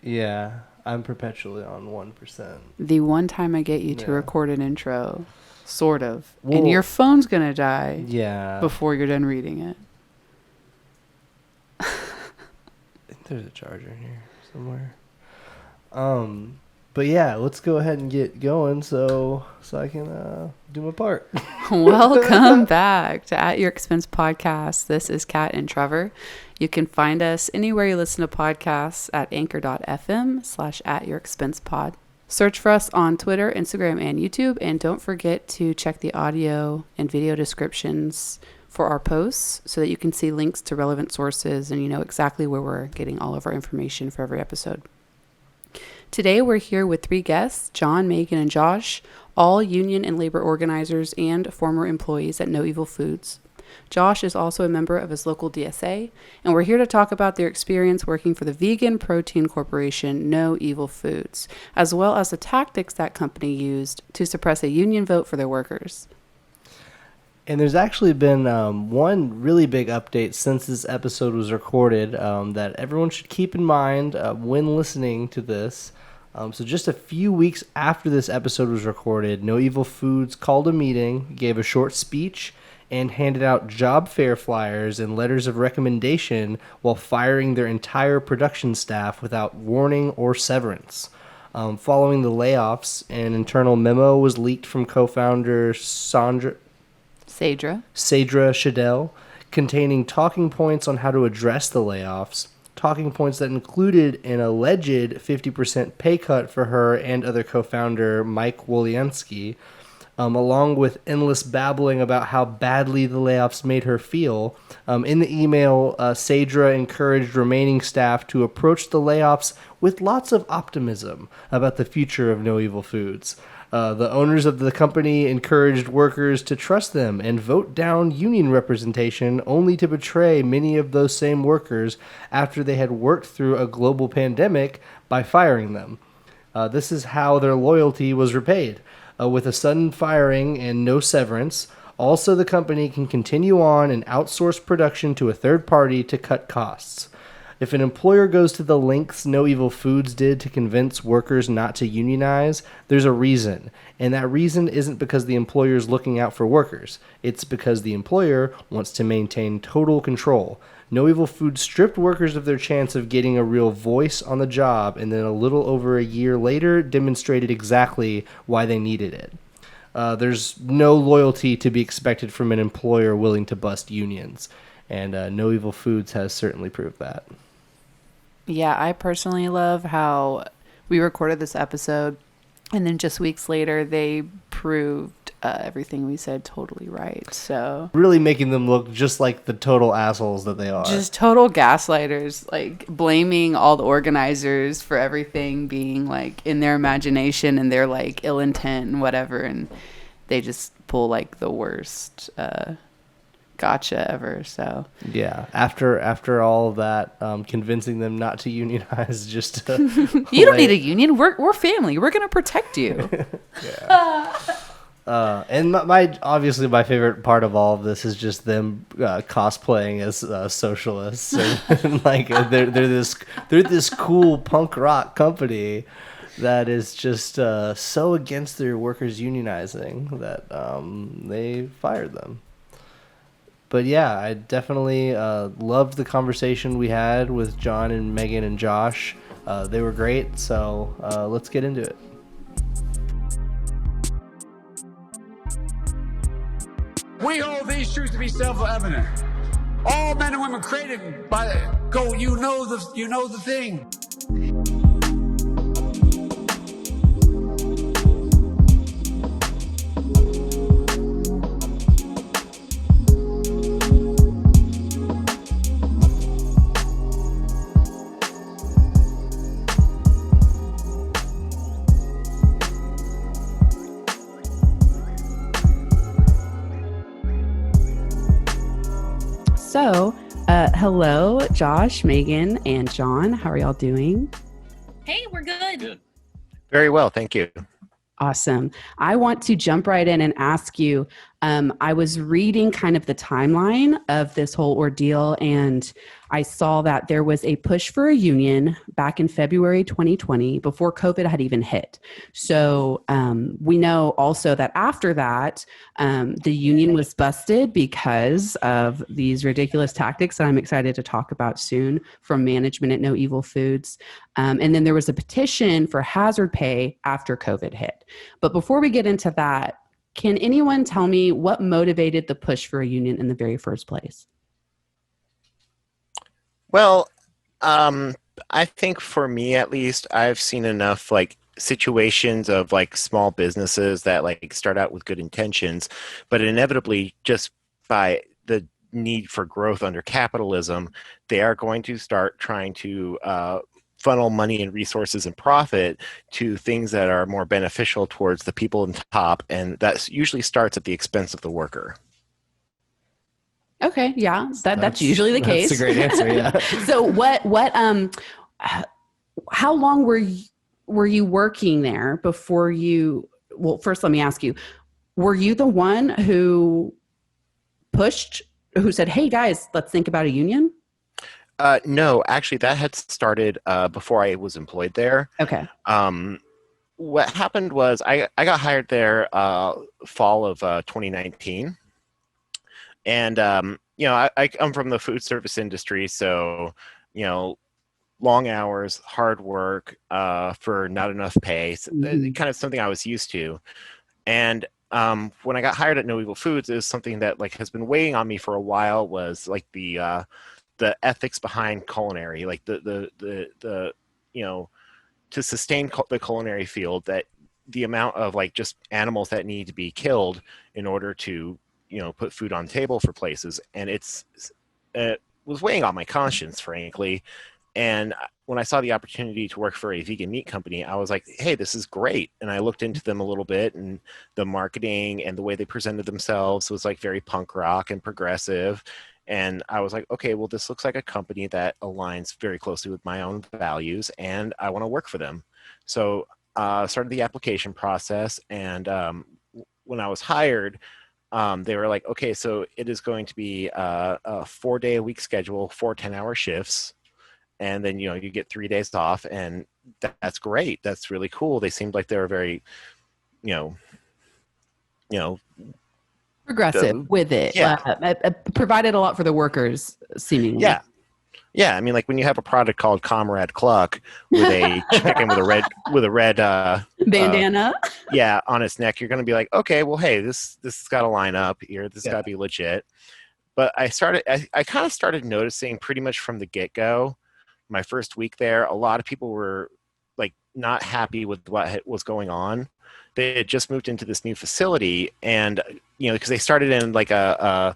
Yeah, I'm perpetually on 1%. The one time I get you to Yeah. record an intro, sort of, and Well, your phone's going to die yeah. before you're done reading it. I think there's a charger here somewhere. But yeah, let's go ahead and get going so I can do my part. Welcome back to At Your Expense Podcast. This is Kat and Trevor. You can find us anywhere you listen to podcasts at anchor.fm/atyourexpensepod. Search for us on Twitter, Instagram, and YouTube. And don't forget to check the audio and video descriptions for our posts so that you can see links to relevant sources and you know exactly where we're getting all of our information for every episode. Today we're here with three guests, John, Meagan, and Josh, all union and labor organizers and former employees at No Evil Foods. Josh is also a member of his local DSA, and we're here to talk about their experience working for the vegan protein corporation No Evil Foods, as well as the tactics that company used to suppress a union vote for their workers. And there's actually been one really big update since this episode was recorded that everyone should keep in mind when listening to this. So just a few weeks after this episode was recorded, No Evil Foods called a meeting, gave a short speech, and handed out job fair flyers and letters of recommendation while firing their entire production staff without warning or severance. Following the layoffs, an internal memo was leaked from co-founder Sadrah Schadel, containing talking points on how to address the layoffs, talking points that included an alleged 50% pay cut for her and other co-founder Mike Woliansky, along with endless babbling about how badly the layoffs made her feel. In the email, Sadrah encouraged remaining staff to approach the layoffs with lots of optimism about the future of No Evil Foods. The owners of the company encouraged workers to trust them and vote down union representation, only to betray many of those same workers after they had worked through a global pandemic by firing them. This is how their loyalty was repaid, with a sudden firing and no severance. Also, the company can continue on and outsource production to a third party to cut costs. If an employer goes to the lengths No Evil Foods did to convince workers not to unionize, there's a reason. And that reason isn't because the employer is looking out for workers. It's because the employer wants to maintain total control. No Evil Foods stripped workers of their chance of getting a real voice on the job, and then a little over a year later demonstrated exactly why they needed it. There's no loyalty to be expected from an employer willing to bust unions. And No Evil Foods has certainly proved that. Yeah, I personally love how we recorded this episode and then just weeks later they proved everything we said totally right. So really making them look just like the total assholes that they are. Just total gaslighters, like blaming all the organizers for everything being like in their imagination and their like ill intent and whatever, and they just pull like the worst gotcha ever. So yeah, after all of that, convincing them not to unionize, just to you don't need a union. We're family. We're gonna protect you. Yeah. And obviously my favorite part of all of this is just them cosplaying as socialists, and like they're this cool punk rock company that is just so against their workers unionizing that they fired them. But yeah, I definitely loved the conversation we had with John and Meagan and Josh. They were great, so let's get into it. We hold these truths to be self-evident. All men and women created by go. You know the thing. So, hello, Josh, Meagan, and John. How are y'all doing? Hey, we're good. Good. Very well, thank you. Awesome. I want to jump right in and ask you, I was reading kind of the timeline of this whole ordeal, and I saw that there was a push for a union back in February 2020 before COVID had even hit. So we know also that after that, the union was busted because of these ridiculous tactics that I'm excited to talk about soon from management at No Evil Foods. And then there was a petition for hazard pay after COVID hit. But before we get into that, can anyone tell me what motivated the push for a union in the very first place? Well, I think for me at least, I've seen enough like situations of like small businesses that like start out with good intentions, but inevitably just by the need for growth under capitalism, they are going to start trying to funnel money and resources and profit to things that are more beneficial towards the people in top, and that usually starts at the expense of the worker. Okay, yeah, that's usually the case. That's a great answer. Yeah. So how long were you working there before you? Well, first let me ask you: were you the one who who said, "Hey guys, let's think about a union"? No, actually, that had started before I was employed there. Okay. What happened was I got hired there fall of 2019. And, I come from the food service industry, so, long hours, hard work for not enough pay, so kind of something I was used to. And when I got hired at No Evil Foods, it was something that like has been weighing on me for a while, was like the ethics behind culinary, like the to sustain the culinary field, that the amount of like just animals that need to be killed in order to put food on the table for places. And it was weighing on my conscience, frankly. And when I saw the opportunity to work for a vegan meat company, I was like, hey, this is great. And I looked into them a little bit, and the marketing and the way they presented themselves was like very punk rock and progressive. And I was like, okay, well, this looks like a company that aligns very closely with my own values, and I want to work for them. So started the application process. And when I was hired, they were like, okay, so it is going to be a 4-day-a-week schedule, 4 10-hour shifts. And then, you get 3 days off, and that's great. That's really cool. They seemed like they were very, progressive with it. Yeah. Provided a lot for the workers, seemingly. Yeah. Yeah. I mean, like when you have a product called Comrade Cluck with a chicken with a red bandana. On its neck, you're going to be like, okay, well, hey, this has got to line up here. This has got to be legit. But I kind of started noticing pretty much from the get-go, my first week there, a lot of people were like not happy with what was going on. They had just moved into this new facility, and because they started in like a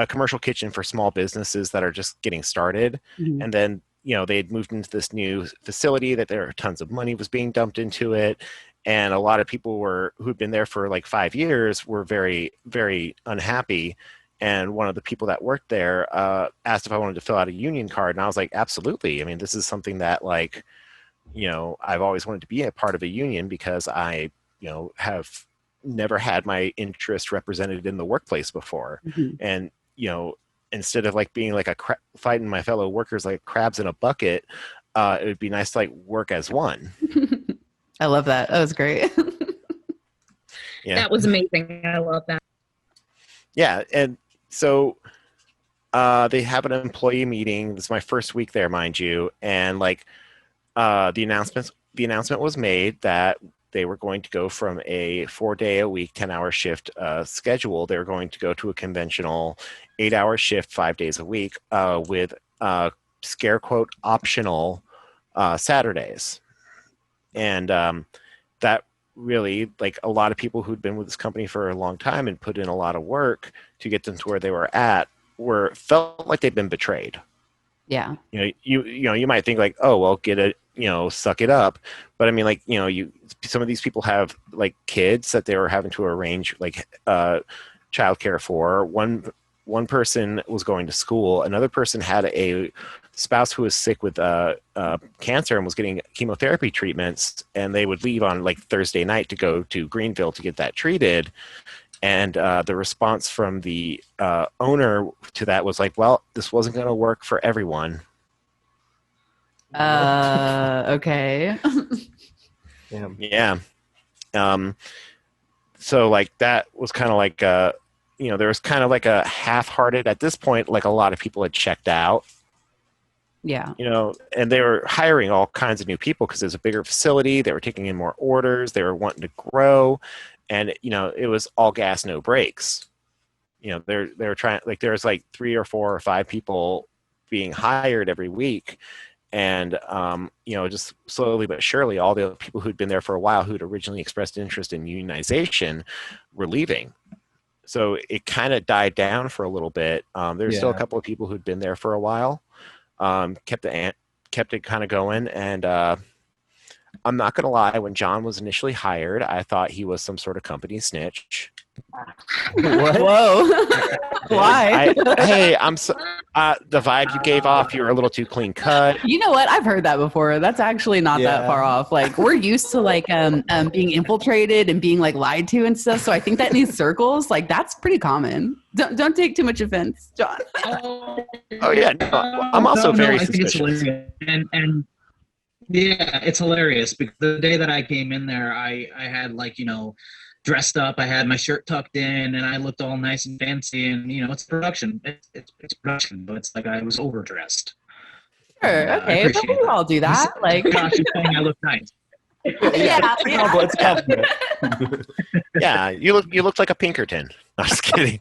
commercial kitchen for small businesses that are just getting started. Mm-hmm. And then they had moved into this new facility that there were tons of money was being dumped into it, and a lot of people who'd been there for like 5 years were very, very unhappy. And one of the people that worked there asked if I wanted to fill out a union card. And I was like, absolutely. I mean, this is something that like, I've always wanted to be a part of a union, because I, have never had my interest represented in the workplace before. Mm-hmm. And, instead of like being like fighting my fellow workers like crabs in a bucket, it would be nice to like work as one. I love that. That was great. Yeah. That was amazing. I love that. Yeah. And so they have an employee meeting. This is my first week there, mind you. And like the announcement was made that they were going to go from a 4-day-a-week, 10-hour shift schedule. They were going to go to a conventional 8-hour shift, 5 days a week, with scare quote optional Saturdays. And that really, like, a lot of people who'd been with this company for a long time and put in a lot of work to get them to where they were at felt like they'd been betrayed. Yeah. You might think like, oh, well, get it, suck it up. But I mean, like, some of these people have like kids that they were having to arrange like childcare for. One person was going to school. Another person had a spouse who was sick with cancer and was getting chemotherapy treatments, and they would leave on like Thursday night to go to Greenville to get that treated. And the response from the owner to that was like, well, this wasn't going to work for everyone. Okay. Yeah. So like that was kind of like, there was kind of like a half-hearted at this point, like a lot of people had checked out. Yeah. And they were hiring all kinds of new people because there's a bigger facility. They were taking in more orders. They were wanting to grow. And, it was all gas, no brakes. They were trying, like, there's like 3 or 4 or 5 people being hired every week. And, just slowly but surely, all the people who'd been there for a while, who'd originally expressed interest in unionization, were leaving. So it kind of died down for a little bit. There's still a couple of people who'd been there for a while, kept it kind of going. And I'm not going to lie, when John was initially hired, I thought he was some sort of company snitch. What? Whoa. Why? The vibe you gave off, you were a little too clean cut. You know what? I've heard that before. That's actually not that far off. Like, we're used to like being infiltrated and being like lied to and stuff. So I think that in these circles, like, that's pretty common. Don't take too much offense, John. Oh yeah, no, I'm also very suspicious. I think it's hilarious. And yeah, it's hilarious because the day that I came in there, I had like, dressed up. I had my shirt tucked in and I looked all nice and fancy, and it's production. It's production, but it's like I was overdressed. Sure, okay, but we all do that. Like, Josh is saying I look nice. Yeah. Yeah, you look like a Pinkerton. I'm just kidding.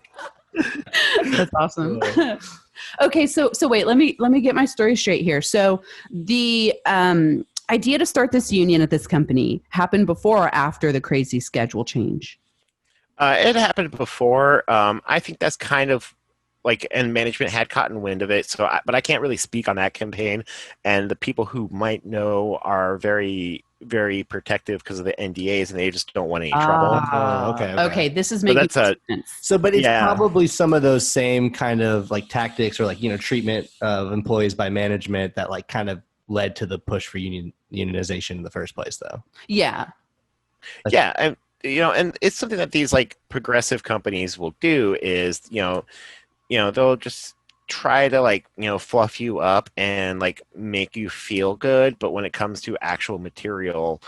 That's awesome. Okay, so wait, let me get my story straight here. So the idea to start this union at this company happened before or after the crazy schedule change? It happened before. I think that's kind of like, and management had cotton wind of it. But I can't really speak on that campaign. And the people who might know are very, very protective because of the NDAs, and they just don't want any trouble. Okay. This is making sense. But it's probably some of those same kind of like tactics or like, treatment of employees by management that like kind of led to the push for unionization in the first place, though. Yeah. Yeah. And, and it's something that these like progressive companies will do is, they'll just try to like, fluff you up and like make you feel good. But when it comes to actual material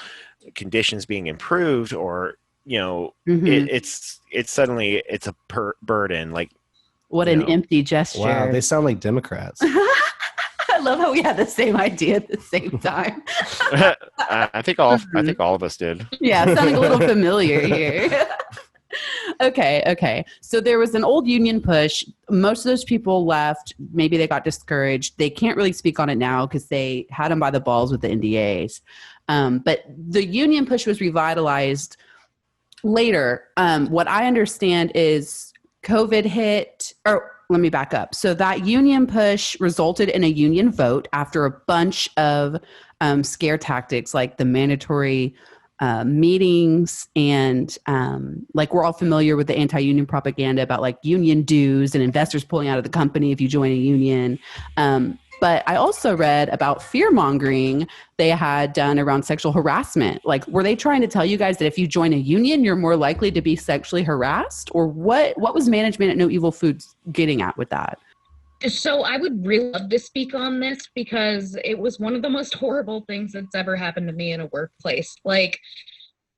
conditions being improved, or, it's suddenly it's a burden. Like, what an empty gesture. Wow. They sound like Democrats. I love how we had the same idea at the same time. I think all of us did. Yeah, sounding a little familiar here. Okay. So there was an old union push. Most of those people left. Maybe they got discouraged. They can't really speak on it now because they had them by the balls with the NDAs. But the union push was revitalized later. What I understand is COVID hit, or let me back up. So that union push resulted in a union vote after a bunch of scare tactics, like the mandatory meetings, and like we're all familiar with the anti-union propaganda about like union dues and investors pulling out of the company if you join a union. But I also read about fear-mongering they had done around sexual harassment. Like, were they trying to tell you guys that if you join a union, you're more likely to be sexually harassed? Or what was management at No Evil Foods getting at with that? So I would really love to speak on this because it was one of the most horrible things that's ever happened to me in a workplace. Like,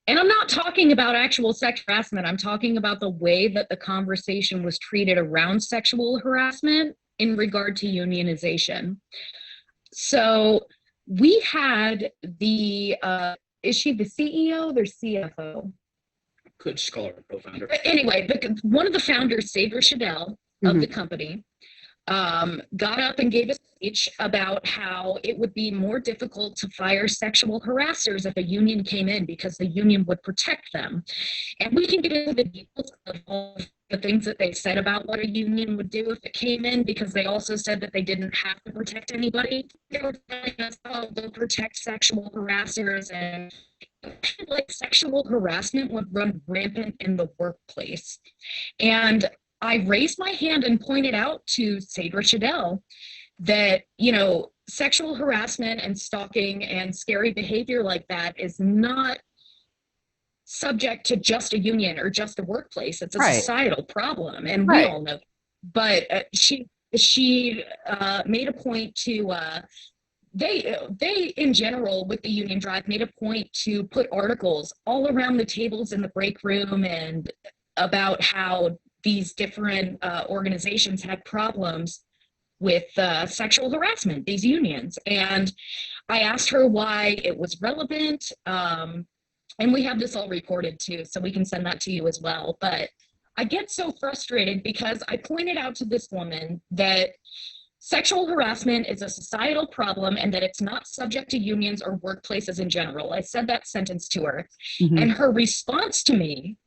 and I'm not talking about actual sex harassment. I'm talking about the way that the conversation was treated around sexual harassment in regard to unionization. So we had the, is she the CEO or CFO? Good scholar, co-founder. Anyway, one of the founders, Sadrah Schadel of the company, got up and gave a speech about how it would be more difficult to fire sexual harassers if a union came in because the union would protect them. And we can get into the details of all the things that they said about what a union would do if it came in, because they also said that they didn't have to protect anybody. They were telling us, oh, they'll protect sexual harassers, and like sexual harassment would run rampant in the workplace. And I raised my hand and pointed out to Sadrah Schadel that, sexual harassment and stalking and scary behavior like that is not subject to just a union or just a workplace. It's a Right. societal problem, and we Right. all know. But she made a point to they in general with the union drive made a point to put articles all around the tables in the break room and about how these different organizations had problems with sexual harassment, these unions. And I asked her why it was relevant. And we have this all recorded too, so we can send that to you as well. But I get so frustrated because I pointed out to this woman that sexual harassment is a societal problem and that it's not subject to unions or workplaces in general. I said that sentence to her. Mhm. And her response to me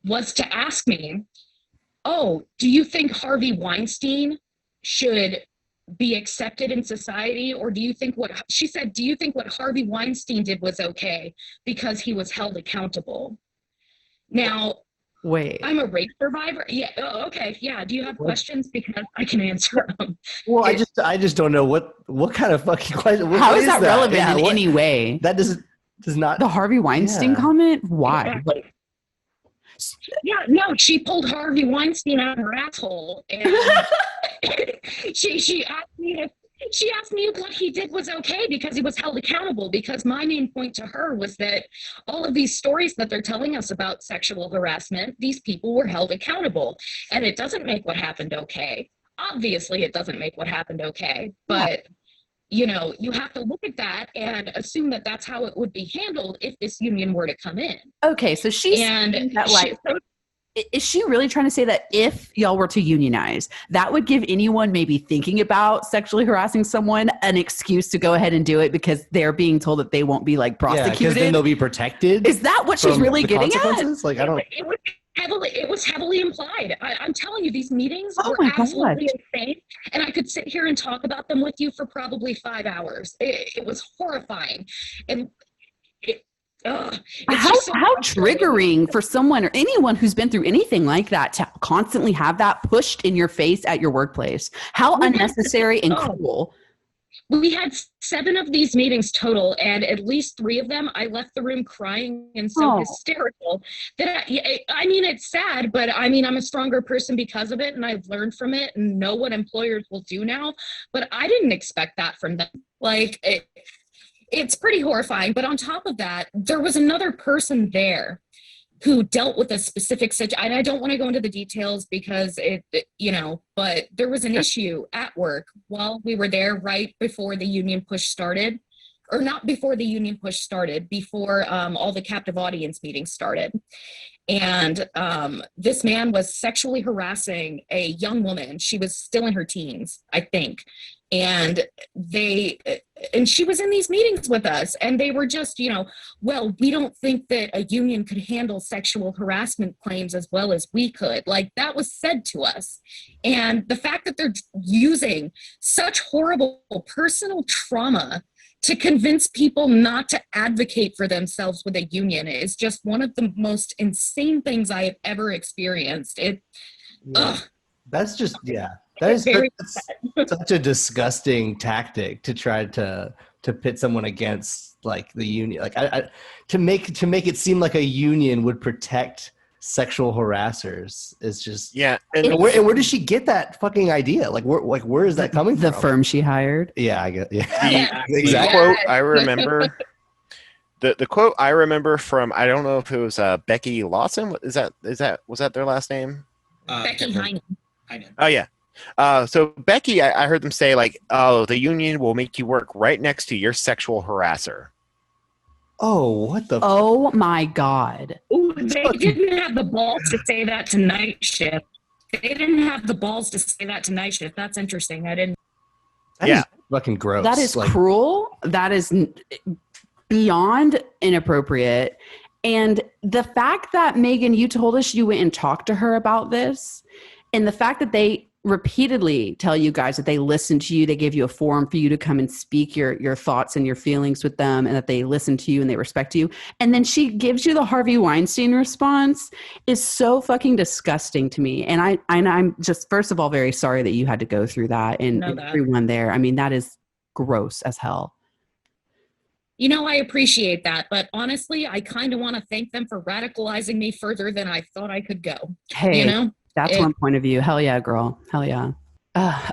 was to ask me, oh, do you think Harvey Weinstein should be accepted in society? Or do you think she said, do you think what Harvey Weinstein did was okay because he was held accountable? Now, Wait. I'm a rape survivor. Yeah. Oh, okay. Yeah. Do you have questions? Because I can answer them. Well, I just don't know what kind of fucking question. How is that relevant Yeah, in any way? That does not. The Harvey Weinstein Yeah. comment? Why? Exactly. Yeah, no, she pulled Harvey Weinstein out of her asshole, and she asked me if what he did was okay because he was held accountable. Because my main point to her was that all of these stories that they're telling us about sexual harassment, these people were held accountable, and it doesn't make what happened okay. Obviously, it doesn't make what happened okay, but. You know, you have to look at that and assume that that's how it would be handled if this union were to come in. Okay, so she's saying that, like, is she really trying to say that if y'all were to unionize, that would give anyone maybe thinking about sexually harassing someone an excuse to go ahead and do it because they're being told that they won't be like prosecuted? Yeah, because then they'll be protected. Is that what she's really getting at? Like, I don't. It was heavily implied. I'm telling you, these meetings were absolutely insane, and I could sit here and talk about them with you for probably 5 hours. It was horrifying, and how triggering for someone or anyone who's been through anything like that to constantly have that pushed in your face at your workplace. How unnecessary and cruel. We had 7 of these meetings total, and at least 3 of them, I left the room crying and so hysterical that I mean, it's sad, but I mean, I'm a stronger person because of it, and I've learned from it and know what employers will do now. But I didn't expect that from them. Like, it's pretty horrifying. But on top of that, there was another person there who dealt with a specific situation. And I don't want to go into the details because but there was an issue at work while we were there right before the union push started, or not before the union push started, before all the captive audience meetings started. And this man was sexually harassing a young woman. She was still in her teens, I think. And she was in these meetings with us, and they were just, well, we don't think that a union could handle sexual harassment claims as well as we could. Like, that was said to us. And the fact that they're using such horrible personal trauma to convince people not to advocate for themselves with a union is just one of the most insane things I have ever experienced. That's just, that is such a disgusting tactic to try to pit someone against, like, the union. Like, to make it seem like a union would protect sexual harassers is just And where does she get that fucking idea? Where is that coming from? The firm she hired. Yeah, I get. The exact quote I remember. The quote I remember from, I don't know if it was Becky Lawson. Was that their last name? Becky Heinen. Oh yeah. So Becky, I heard them say, like, oh, the union will make you work right next to your sexual harasser. Oh, what the? Oh my God. Ooh, they didn't have the balls to say that to Night Shift. They didn't have the balls to say that to Night Shift. That's interesting. I didn't. That is fucking gross. That is cruel. That is beyond inappropriate. And the fact that, Meagan, you told us you went and talked to her about this, and the fact that they repeatedly tell you guys that they listen to you, they give you a forum for you to come and speak your thoughts and your feelings with them, and that they listen to you and they respect you. And then she gives you the Harvey Weinstein response is so fucking disgusting to me. And I'm just, first of all, very sorry that you had to go through that, and everyone there. I mean, that is gross as hell. I appreciate that, but honestly, I kind of want to thank them for radicalizing me further than I thought I could go. Hey, that's one point of view. Hell yeah, girl. Hell yeah.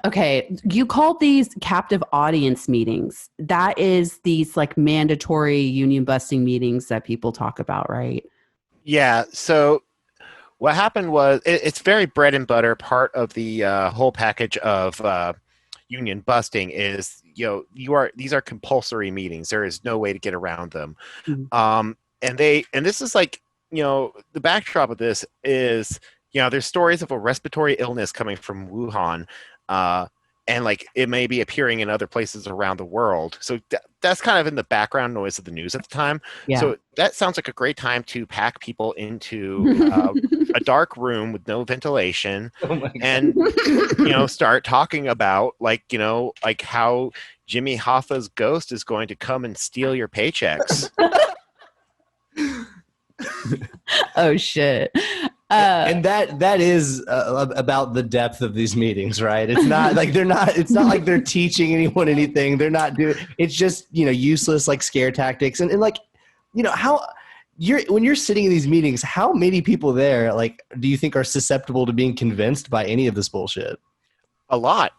Okay, you called these captive audience meetings. That is these like mandatory union busting meetings that people talk about, right? Yeah. So what happened was it's very bread and butter. Part of the whole package of union busting is these are compulsory meetings. There is no way to get around them. Mhm. And this is like the backdrop of this is there's stories of a respiratory illness coming from Wuhan. And like it may be appearing in other places around the world. So that's kind of in the background noise of the news at the time. Yeah. So that sounds like a great time to pack people into a dark room with no ventilation and start talking about like how Jimmy Hoffa's ghost is going to come and steal your paychecks. Oh shit. And that is about the depth of these meetings, right? It's not like it's not like they're teaching anyone anything. They're not doing, it's just, useless like scare tactics. And like, how when you're sitting in these meetings, how many people there, like, do you think are susceptible to being convinced by any of this bullshit? A lot.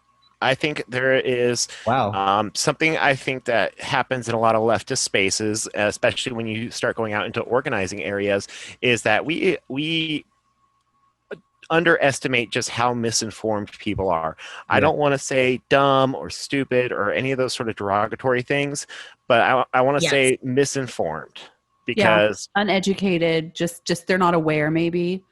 I think there is something I think that happens in a lot of leftist spaces, especially when you start going out into organizing areas, is that we underestimate just how misinformed people are. I don't want to say dumb or stupid or any of those sort of derogatory things, but I want to say misinformed because uneducated, just they're not aware maybe.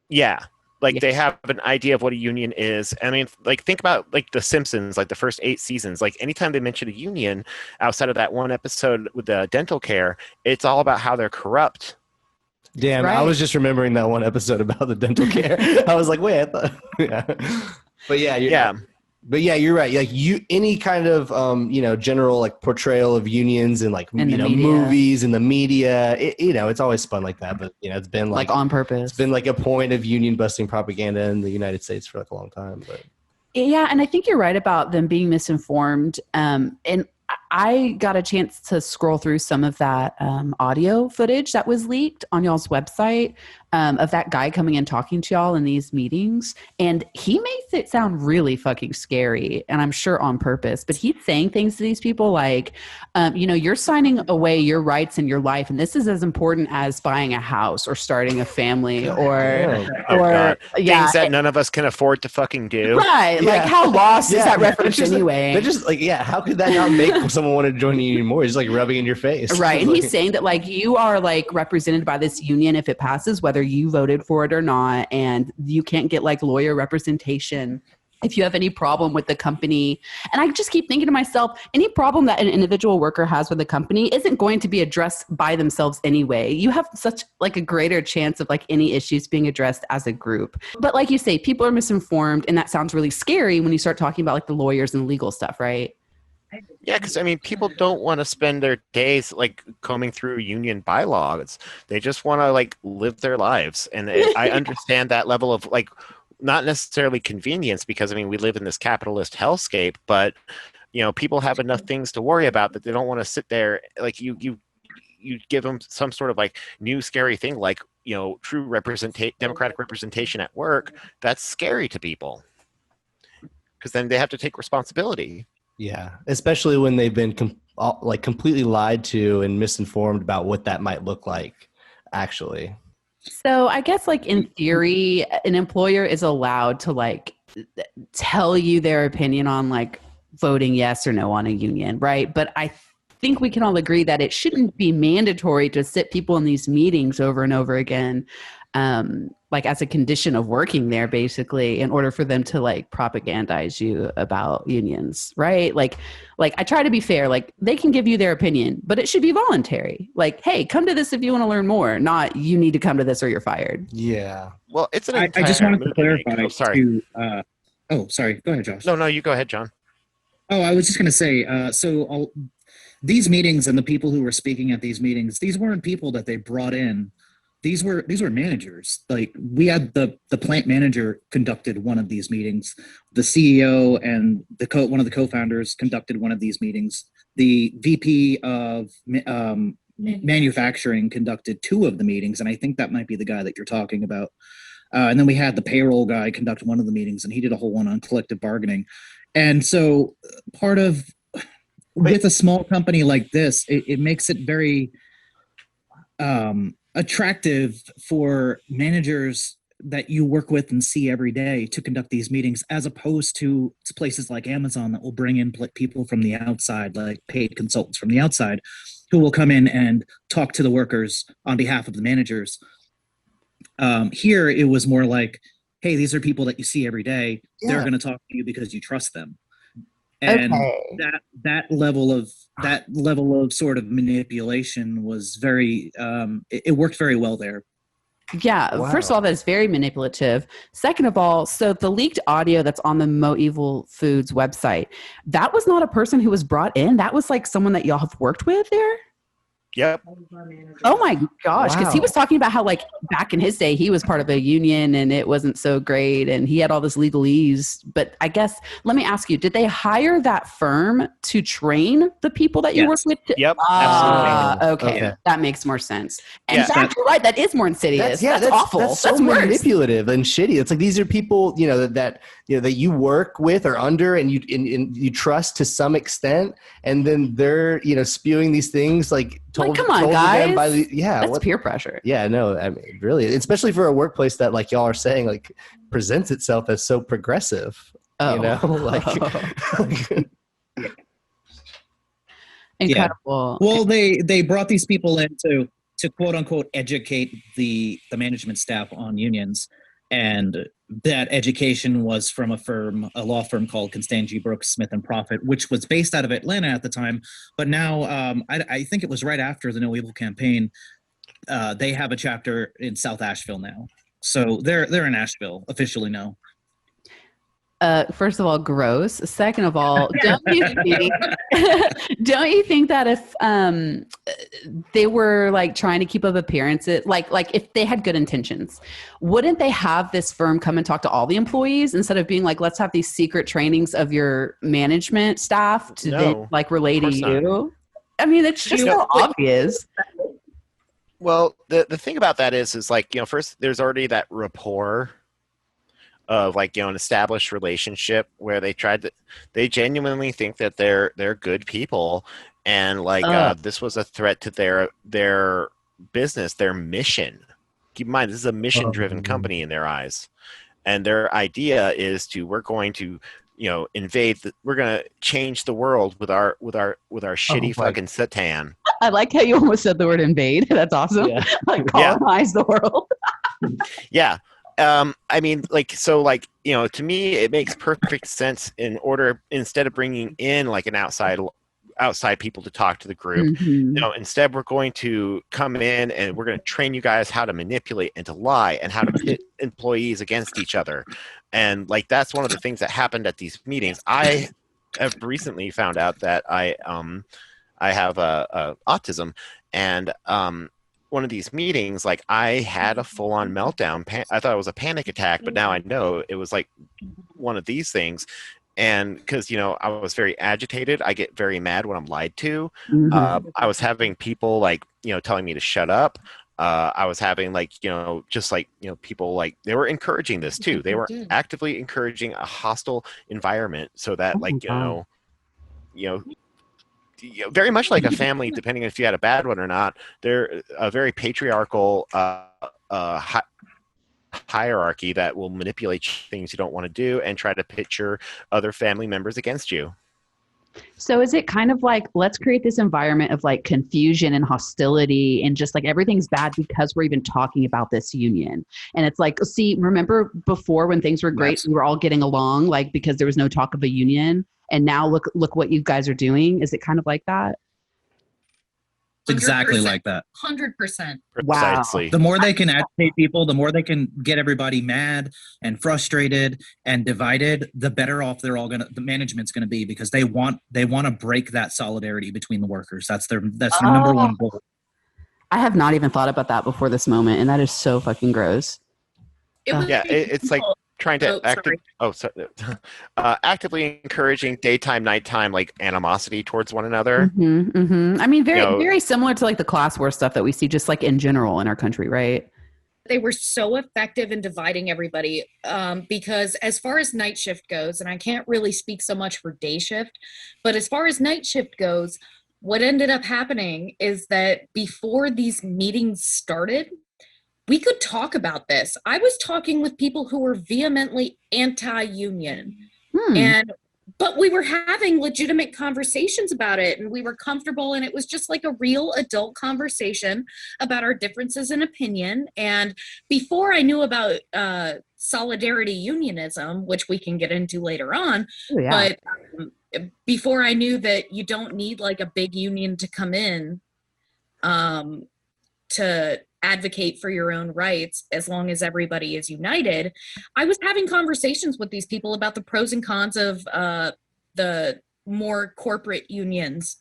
Yeah. Like they have an idea of what a union is. I mean, like think about like The Simpsons, like the first 8 seasons. Like anytime they mention a union outside of that one episode with the dental care, it's all about how they're corrupt. Damn, right. I was just remembering that one episode about the dental care. I was like, wait, I thought, But you're right. Like any kind of general like portrayal of unions and like movies and the media, it's always spun like that. But it's been like on purpose. It's been like a point of union busting propaganda in the United States for like a long time. But yeah, and I think you're right about them being misinformed. And I got a chance to scroll through some of that audio footage that was leaked on y'all's website of that guy coming and talking to y'all in these meetings. And he makes it sound really fucking scary, and I'm sure on purpose. But he's saying things to these people like, you're signing away your rights in your life, and this is as important as buying a house or starting a family or things that none of us can afford to fucking do. Right. Yeah. Like how lost is that reference anyway? They're just like, how could that not make someone want to join the union more? He's like rubbing in your face. Right. And he's saying that like you are like represented by this union if it passes, whether you voted for it or not, and you can't get like lawyer representation if you have any problem with the company. And I just keep thinking to myself, any problem that an individual worker has with the company isn't going to be addressed by themselves anyway. You have such like a greater chance of like any issues being addressed as a group. But like you say, people are misinformed, and that sounds really scary when you start talking about like the lawyers and legal stuff, right? Yeah, because I mean, people don't want to spend their days like combing through union bylaws. They just want to like live their lives, and I understand that level of like not necessarily convenience, because I mean we live in this capitalist hellscape, but people have enough things to worry about that they don't want to sit there. Like you give them some sort of like new scary thing, like true democratic representation at work. That's scary to people because then they have to take responsibility. Yeah, especially when they've been completely lied to and misinformed about what that might look like, actually. So I guess like in theory, an employer is allowed to like tell you their opinion on like voting yes or no on a union, right? But I think we can all agree that it shouldn't be mandatory to sit people in these meetings over and over again. Like as a condition of working there, basically, in order for them to like propagandize you about unions, right? Like I try to be fair, like they can give you their opinion, but it should be voluntary. Like, hey, come to this if you want to learn more, not you need to come to this or you're fired. Yeah. Well, it's an I just wanted to clarify. Sorry. Sorry. Go ahead, Josh. No, you go ahead, John. Oh, I was just going to say, these meetings and the people who were speaking at these meetings, these weren't people that they brought in. These were managers. Like we had the plant manager conducted one of these meetings. The CEO and one of the co-founders conducted one of these meetings. the VP of manufacturing conducted 2 of the meetings, and I think that might be the guy that you're talking about. And then we had the payroll guy conduct one of the meetings, and he did a whole one on collective bargaining. And so part of, with a small company like this, it makes it very attractive for managers that you work with and see every day to conduct these meetings, as opposed to places like Amazon that will bring in people from the outside, like paid consultants from the outside, who will come in and talk to the workers on behalf of the managers. Here, it was more like, hey, these are people that you see every day. Yeah. They're going to talk to you because you trust them. And that level of sort of manipulation was very, it worked very well there. Yeah. Wow. First of all, that's very manipulative. Second of all, so the leaked audio that's on the Mo Evil Foods website, that was not a person who was brought in. That was like someone that y'all have worked with there. Yep. Oh my gosh. Because he was talking about how, like, back in his day, he was part of a union and it wasn't so great and he had all this legalese. But I guess, let me ask you, did they hire that firm to train the people that you work with? Yep. Absolutely. Okay. That makes more sense. And in fact, you're right. That is more insidious. That's awful. That's so manipulative and shitty. It's like, these are people, that you work with or under and you trust to some extent. And then they're, spewing these things like, come on, guys. That's peer pressure. Yeah, no, I mean, really, especially for a workplace that, like y'all are saying, like, presents itself as so progressive. Incredible. Well, they brought these people in to quote unquote educate the management staff on unions, and that education was from a law firm called Constangy Brooks Smith and Profit, which was based out of Atlanta at the time. But now, I think it was right after the No Evil campaign. They have a chapter in South Asheville now, so they're in Asheville officially now. First of all, gross. Second of all, don't you think that if they were like trying to keep up appearances, like if they had good intentions, wouldn't they have this firm come and talk to all the employees instead of being like, let's have these secret trainings of your management staff to then, like, relay to you? Not. I mean, it's just so obvious. Well, the thing about that is like, first there's already that rapport of, like, an established relationship where they genuinely think that they're good people, and like this was a threat to their business, their mission. Keep in mind, this is a mission-driven company in their eyes, and their idea is we're going to invade. We're going to change the world with our shitty fucking Satan. I like how you almost said the word invade. That's awesome. Yeah. Like colonize the world. Yeah. I mean, like, so, like, to me, it makes perfect sense instead of bringing in like an outside people to talk to the group, instead we're going to come in and we're going to train you guys how to manipulate and to lie and how to pit employees against each other. And like, that's one of the things that happened at these meetings. I have recently found out that I have autism, and one of these meetings, like, I had a full-on meltdown. I thought it was a panic attack, but now I know it was like one of these things. And because, I was very agitated, I get very mad when I'm lied to. I was having people like, telling me to shut up. I was having like, just like, people like, they were encouraging this too. They were actively encouraging a hostile environment so that very much like a family, depending on if you had a bad one or not. They're a very patriarchal hierarchy that will manipulate things you don't want to do and try to pit your other family members against you. So is it kind of like, let's create this environment of like confusion and hostility and just like everything's bad because we're even talking about this union? And it's like, see, remember before when things were great, we were all getting along, like, because there was no talk of a union. And now look what you guys are doing. Is it kind of like that? It's exactly like that. 100%. Wow. Precisely. The more they can agitate people, the more they can get everybody mad and frustrated and divided, the better off the management's gonna be, because they want to break that solidarity between the workers. That's their number one goal. I have not even thought about that before this moment, and that is so fucking gross. It's like trying to Sorry. actively encouraging daytime, nighttime, like animosity towards one another. I mean, very, You know, very similar to like the class war stuff that we see just like in general in our country, right? They were so effective in dividing everybody, because as far as night shift goes, and I can't really speak so much for day shift, but as far as night shift goes, what ended up happening is that before these meetings started, we could talk about this. I was talking with people who were vehemently anti-union, and but we were having legitimate conversations about it, and we were comfortable, and it was just like a real adult conversation about our differences in opinion. And before I knew about solidarity unionism, which we can get into later on, Oh, yeah. but before I knew that you don't need like a big union to come in to advocate for your own rights as long as everybody is united, I was having conversations with these people about the pros and cons of the more corporate unions.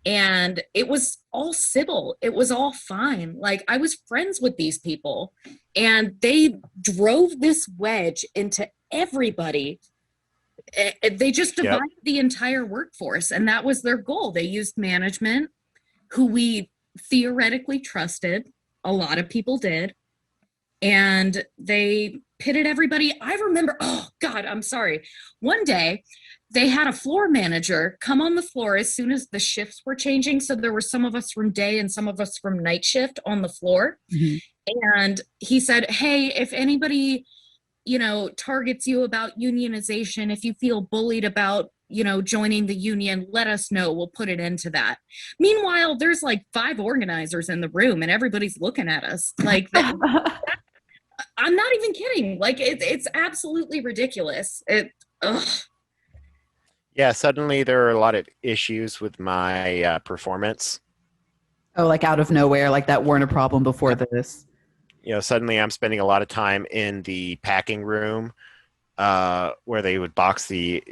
And it was all civil. It was all fine. Like, I was friends with these people, and they drove this wedge into everybody. They just divided the entire workforce, and that was their goal. They used management, who we theoretically trusted. A lot of people did. And they pitted everybody. I remember, oh God, I'm sorry. One day they had a floor manager come on the floor as soon as the shifts were changing. So there were some of us from day and some of us from night shift on the floor. And he said, hey, if anybody, targets you about unionization, if you feel bullied about joining the union, let us know. We'll put it into that. Meanwhile, there's like 5 organizers in the room and everybody's looking at us like that. I'm not even kidding. Like, it's absolutely ridiculous. Yeah, suddenly there are a lot of issues with my performance. Oh, like out of nowhere, like that weren't a problem before this. Suddenly I'm spending a lot of time in the packing room, where they would box the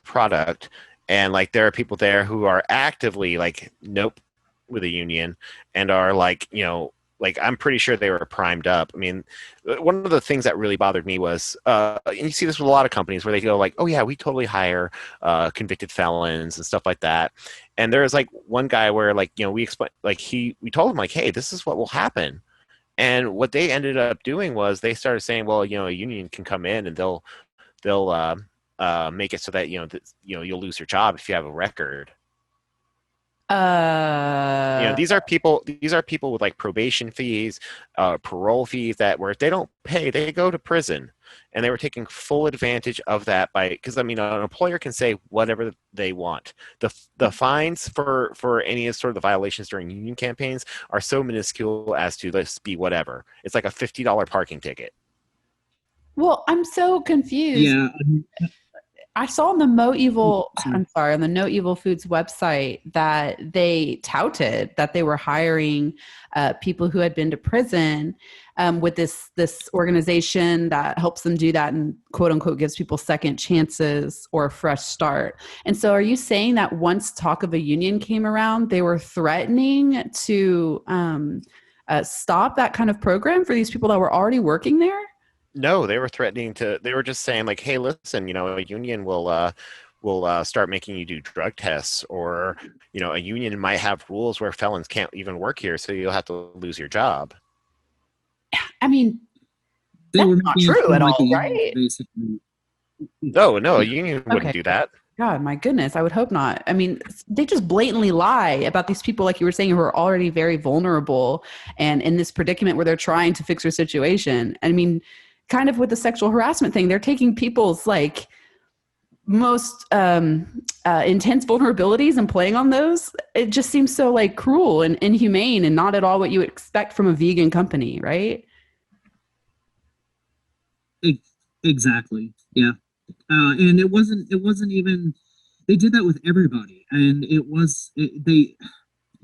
product, and like there are people there who are actively like nope with a union and are like like I'm pretty sure they were primed up. I mean, one of the things that really bothered me was, and you see this with a lot of companies where they go like, oh yeah, we totally hire convicted felons and stuff like that. And there was like one guy where like we explained, like we told him like, hey, this is what will happen. And what they ended up doing was they started saying, well, a union can come in and they'll make it so that you'll lose your job if you have a record. These are people with like probation fees, parole fees that where if they don't pay, they go to prison. And they were taking full advantage of that because an employer can say whatever they want. The fines for any sort of the violations during union campaigns are so minuscule as to let's be whatever. It's like a $50 parking ticket. Well, I'm so confused. Yeah. I saw on the on the No Evil Foods website that they touted that they were hiring people who had been to prison with this organization that helps them do that and quote unquote gives people second chances or a fresh start. And so are you saying that once talk of a union came around, they were threatening to stop that kind of program for these people that were already working there? No, they were they were just saying like, hey, listen, a union will start making you do drug tests, or, a union might have rules where felons can't even work here. So you'll have to lose your job. I mean, that's not true at all, right? Basically. No, a union wouldn't do that. God, my goodness, I would hope not. I mean, they just blatantly lie about these people, like you were saying, who are already very vulnerable and in this predicament where they're trying to fix their situation. I mean, kind of with the sexual harassment thing, they're taking people's like most intense vulnerabilities and playing on those. It just seems so like cruel and inhumane and not at all what you would expect from a vegan company, right? Exactly. Yeah. And it wasn't even, they did that with everybody. And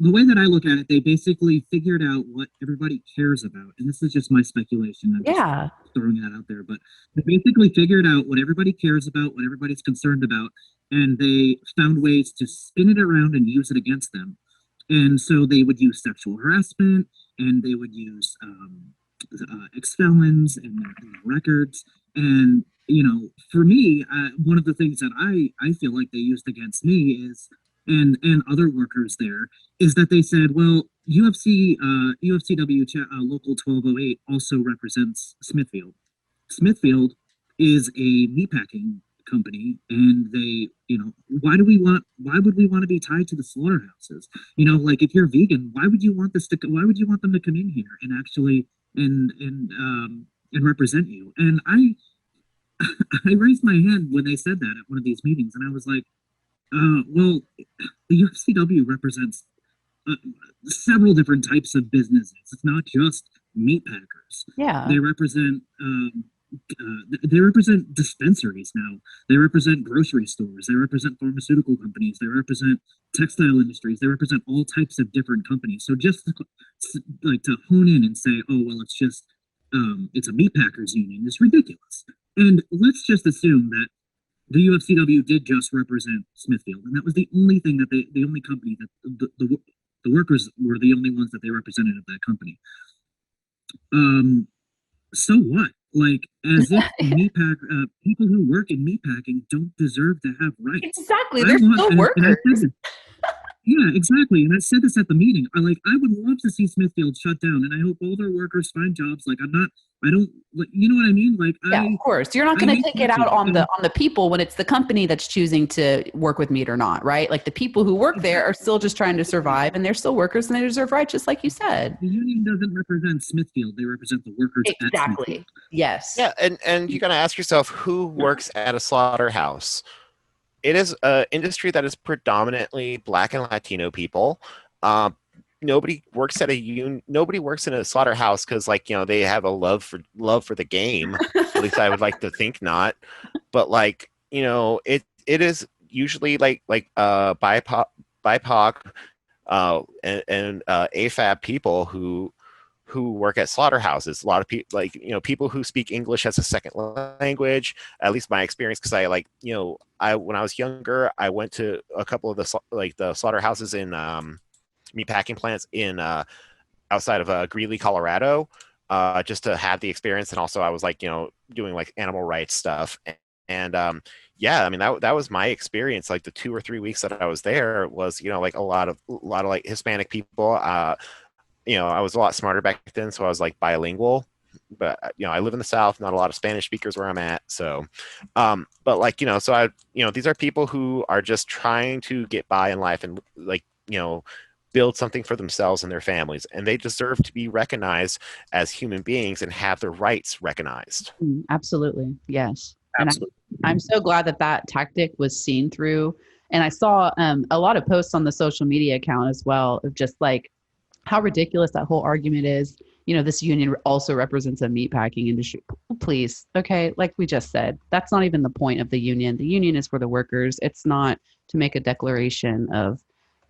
the way that I look at it, they basically figured out what everybody cares about. And this is just my speculation. I'm just throwing that out there. But they basically figured out what everybody cares about, what everybody's concerned about. And they found ways to spin it around and use it against them. And so they would use sexual harassment, and they would use ex-felons and their records. And for me, one of the things that I feel like they used against me is, and other workers there, is that they said, well, UFCW Local 1208 also represents Smithfield. Smithfield is a meatpacking company, and why would we want to be tied to the slaughterhouses? Like, if you're vegan, why would you want them to come in here and actually and represent you? And I raised my hand when they said that at one of these meetings, and I was like, well, the UFCW represents uh, several different types of businesses. It's not just meat packers. Yeah. They represent dispensaries now. They represent grocery stores. They represent pharmaceutical companies. They represent textile industries. They represent all types of different companies. So just to hone in and say, oh well, it's a meat packers union, is ridiculous. And let's just assume that the UFCW did just represent Smithfield, and that was the only thing the only company that the workers were the only ones that they represented of that company. So what? Like, as if people who work in meatpacking don't deserve to have rights. Exactly, they're still workers. Yeah, exactly. And I said this at the meeting. I would love to see Smithfield shut down, and I hope all their workers find jobs. Like, you know what I mean? Like, yeah, of course, you're not going to take it out on the people when it's the company that's choosing to work with meat or not, right? Like, the people who work there are still just trying to survive, and they're still workers, and they deserve rights, just like you said. The union doesn't represent Smithfield; they represent the workers. Exactly. Yes. Yeah, and you got to ask yourself, who works at a slaughterhouse? It is an industry that is predominantly Black and Latino people. Nobody works at nobody works in a slaughterhouse because, like, they have a love for the game. At least I would like to think not. But, like, it is usually like BIPOC and AFAB people who work at slaughterhouses. A lot of people, like, people who speak English as a second language, at least my experience, because when I was younger, I went to a couple of the slaughterhouses in meatpacking plants in outside of Greeley, Colorado, just to have the experience. And also I was doing like animal rights stuff. And yeah, I mean, that was my experience. Like, the 2 or 3 weeks that I was there was, like a lot of like Hispanic people. I was a lot smarter back then, so I was like bilingual, but I live in the South, not a lot of Spanish speakers where I'm at. So, but like, so these are people who are just trying to get by in life and, like, build something for themselves and their families, and they deserve to be recognized as human beings and have their rights recognized. Absolutely. Yes. Absolutely. And I'm so glad that tactic was seen through. And I saw a lot of posts on the social media account as well of just like how ridiculous that whole argument is. This union also represents a meatpacking industry. Please. Okay. Like we just said, that's not even the point of the union. The union is for the workers. It's not to make a declaration of,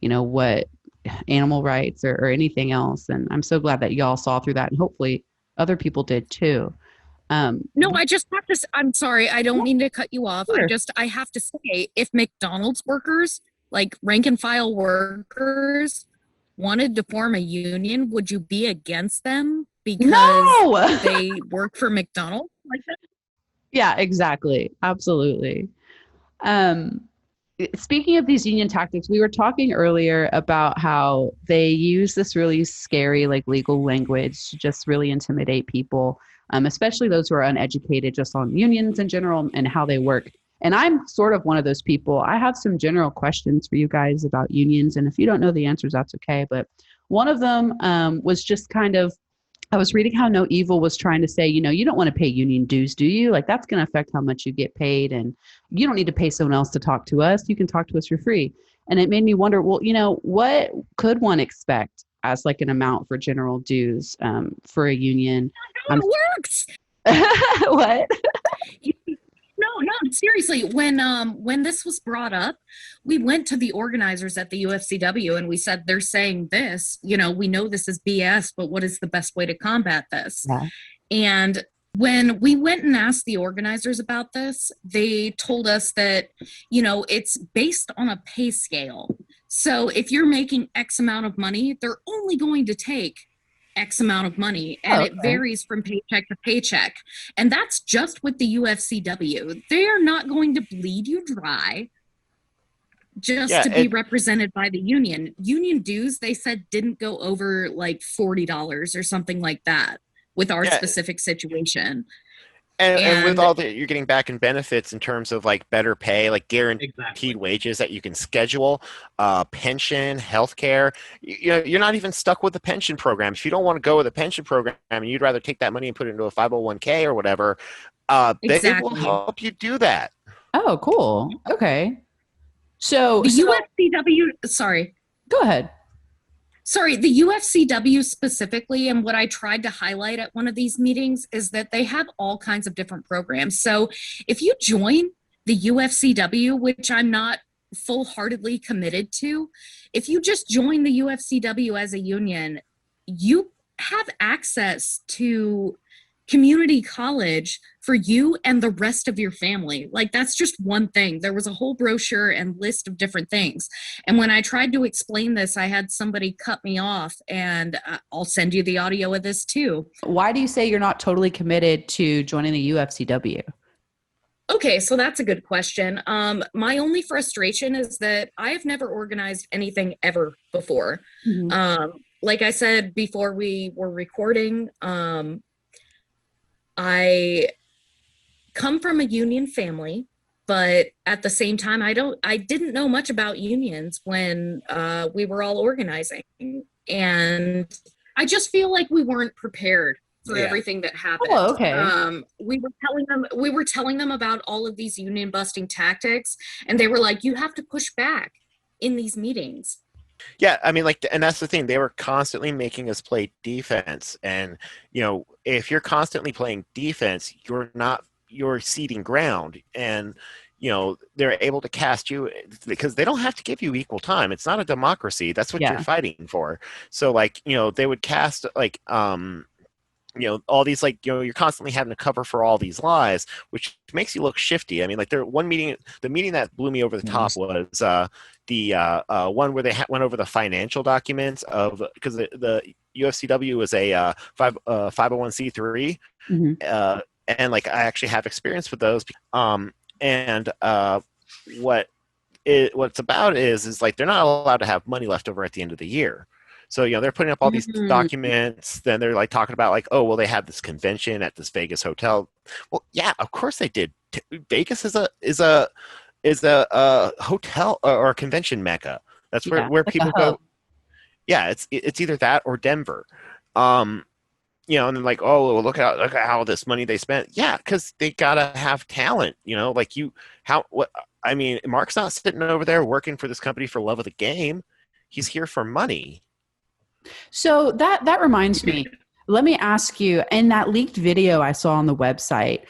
what animal rights or anything else. And I'm so glad that y'all saw through that, and hopefully other people did too. No, I just have to, I'm sorry, I don't mean to cut you off. Sure. I have to say, if McDonald's workers, like rank and file workers, wanted to form a union, would you be against them because they work for McDonald's like that? Yeah, exactly. Absolutely. Speaking of these union tactics, we were talking earlier about how they use this really scary, like, legal language to just really intimidate people, especially those who are uneducated just on unions in general and how they work. And I'm sort of one of those people. I have some general questions for you guys about unions. And if you don't know the answers, that's okay. But one of them was just kind of, I was reading how No Evil was trying to say, you don't want to pay union dues, do you? Like, that's going to affect how much you get paid. And you don't need to pay someone else to talk to us. You can talk to us for free. And it made me wonder, well, what could one expect as like an amount for general dues for a union? It works. What? No, seriously. When this was brought up, we went to the organizers at the UFCW and we said, they're saying this, we know this is BS, but what is the best way to combat this? Yeah. And when we went and asked the organizers about this, they told us that, it's based on a pay scale. So if you're making X amount of money, they're only going to take X amount of money, and it varies from paycheck to paycheck. And that's just with the UFCW. They are not going to bleed you dry just to be represented by the union. Union dues, they said, didn't go over like $40 or something like that with our specific situation. And with all that, you're getting back in benefits in terms of like better pay, like guaranteed wages that you can schedule, pension, healthcare. You're not even stuck with the pension program. If you don't want to go with a pension program and you'd rather take that money and put it into a 501k or whatever, they will help you do that. Oh, cool. Okay. So the UFCW, sorry. Go ahead. Sorry, the UFCW specifically, and what I tried to highlight at one of these meetings is that they have all kinds of different programs. So if you join the UFCW, which I'm not full-heartedly committed to, if you just join the UFCW as a union, you have access to community college for you and the rest of your family. Like, that's just one thing. There was a whole brochure and list of different things. And when I tried to explain this, I had somebody cut me off, and I'll send you the audio of this too. Why do you say you're not totally committed to joining the UFCW? Okay, so that's a good question. My only frustration is that I have never organized anything ever before. Mm-hmm. Like I said before we were recording, I come from a union family, but at the same time, I didn't know much about unions when we were all organizing. And I just feel like we weren't prepared for everything that happened. Oh, okay. We were telling them about all of these union busting tactics, and they were like, you have to push back in these meetings. Yeah, I mean, like, and that's the thing. They were constantly making us play defense. And, if you're constantly playing defense, you're ceding ground. And, they're able to cast you because they don't have to give you equal time. It's not a democracy. That's what you're fighting for. So, like, they would cast, like, all these, like, you're constantly having to cover for all these lies, which makes you look shifty. I mean, like, the meeting that blew me over the top was the one where they went over the financial documents of, because the UFCW was a 501c3, mm-hmm. And like I actually have experience with those. And what it's about is like they're not allowed to have money left over at the end of the year. So, they're putting up all these documents. Then they're like talking about like, oh, well, they had this convention at this Vegas hotel. Well, yeah, of course they did. Vegas is a hotel or a convention mecca. That's where people go. Yeah, it's either that or Denver. And then like, oh, well, look at how this money they spent. Yeah, because they gotta have talent. I mean, Mark's not sitting over there working for this company for love of the game. He's here for money. So that reminds me, let me ask you, in that leaked video I saw on the website,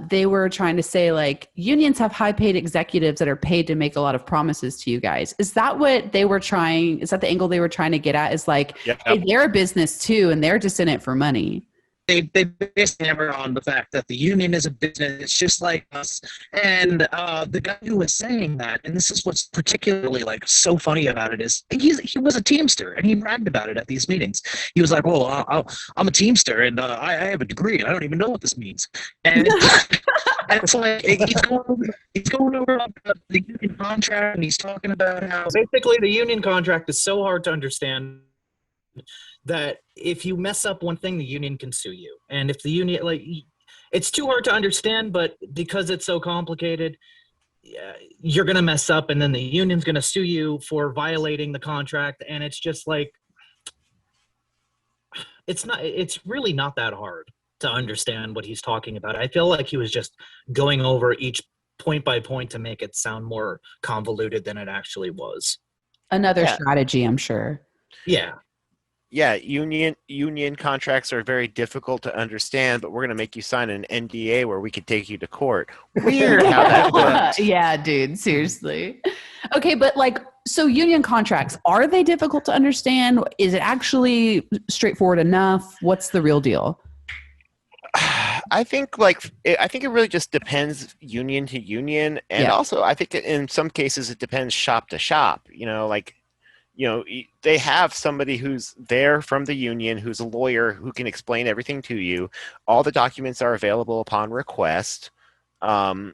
they were trying to say like unions have high paid executives that are paid to make a lot of promises to you guys. Is that what they were trying? Is that the angle they were trying to get at? Is like, hey, they're a business too, and they're just in it for money. They basically hammer on the fact that the union is a business. It's just like us. And the guy who was saying that, and this is what's particularly like so funny about it, is he was a Teamster, and he bragged about it at these meetings. He was like, "Well, I'm a Teamster, and I have a degree, and I don't even know what this means." And it's like he's going over the union contract, and he's talking about how basically the union contract is so hard to understand that if you mess up one thing, the union can sue you. And if the union, like, it's too hard to understand, but because it's so complicated, you're going to mess up, and then the union's going to sue you for violating the contract. And it's just like, it's really not that hard to understand what he's talking about. I feel like he was just going over each point by point to make it sound more convoluted than it actually was. Another strategy, I'm sure. Yeah. Yeah, union contracts are very difficult to understand, but we're going to make you sign an NDA where we could take you to court. Weird how that works. Yeah, dude, seriously. Okay, but like, so union contracts, are they difficult to understand? Is it actually straightforward enough? What's the real deal? I think it really just depends union to union. And also I think in some cases it depends shop to shop, they have somebody who's there from the union, who's a lawyer, who can explain everything to you. All the documents are available upon request. And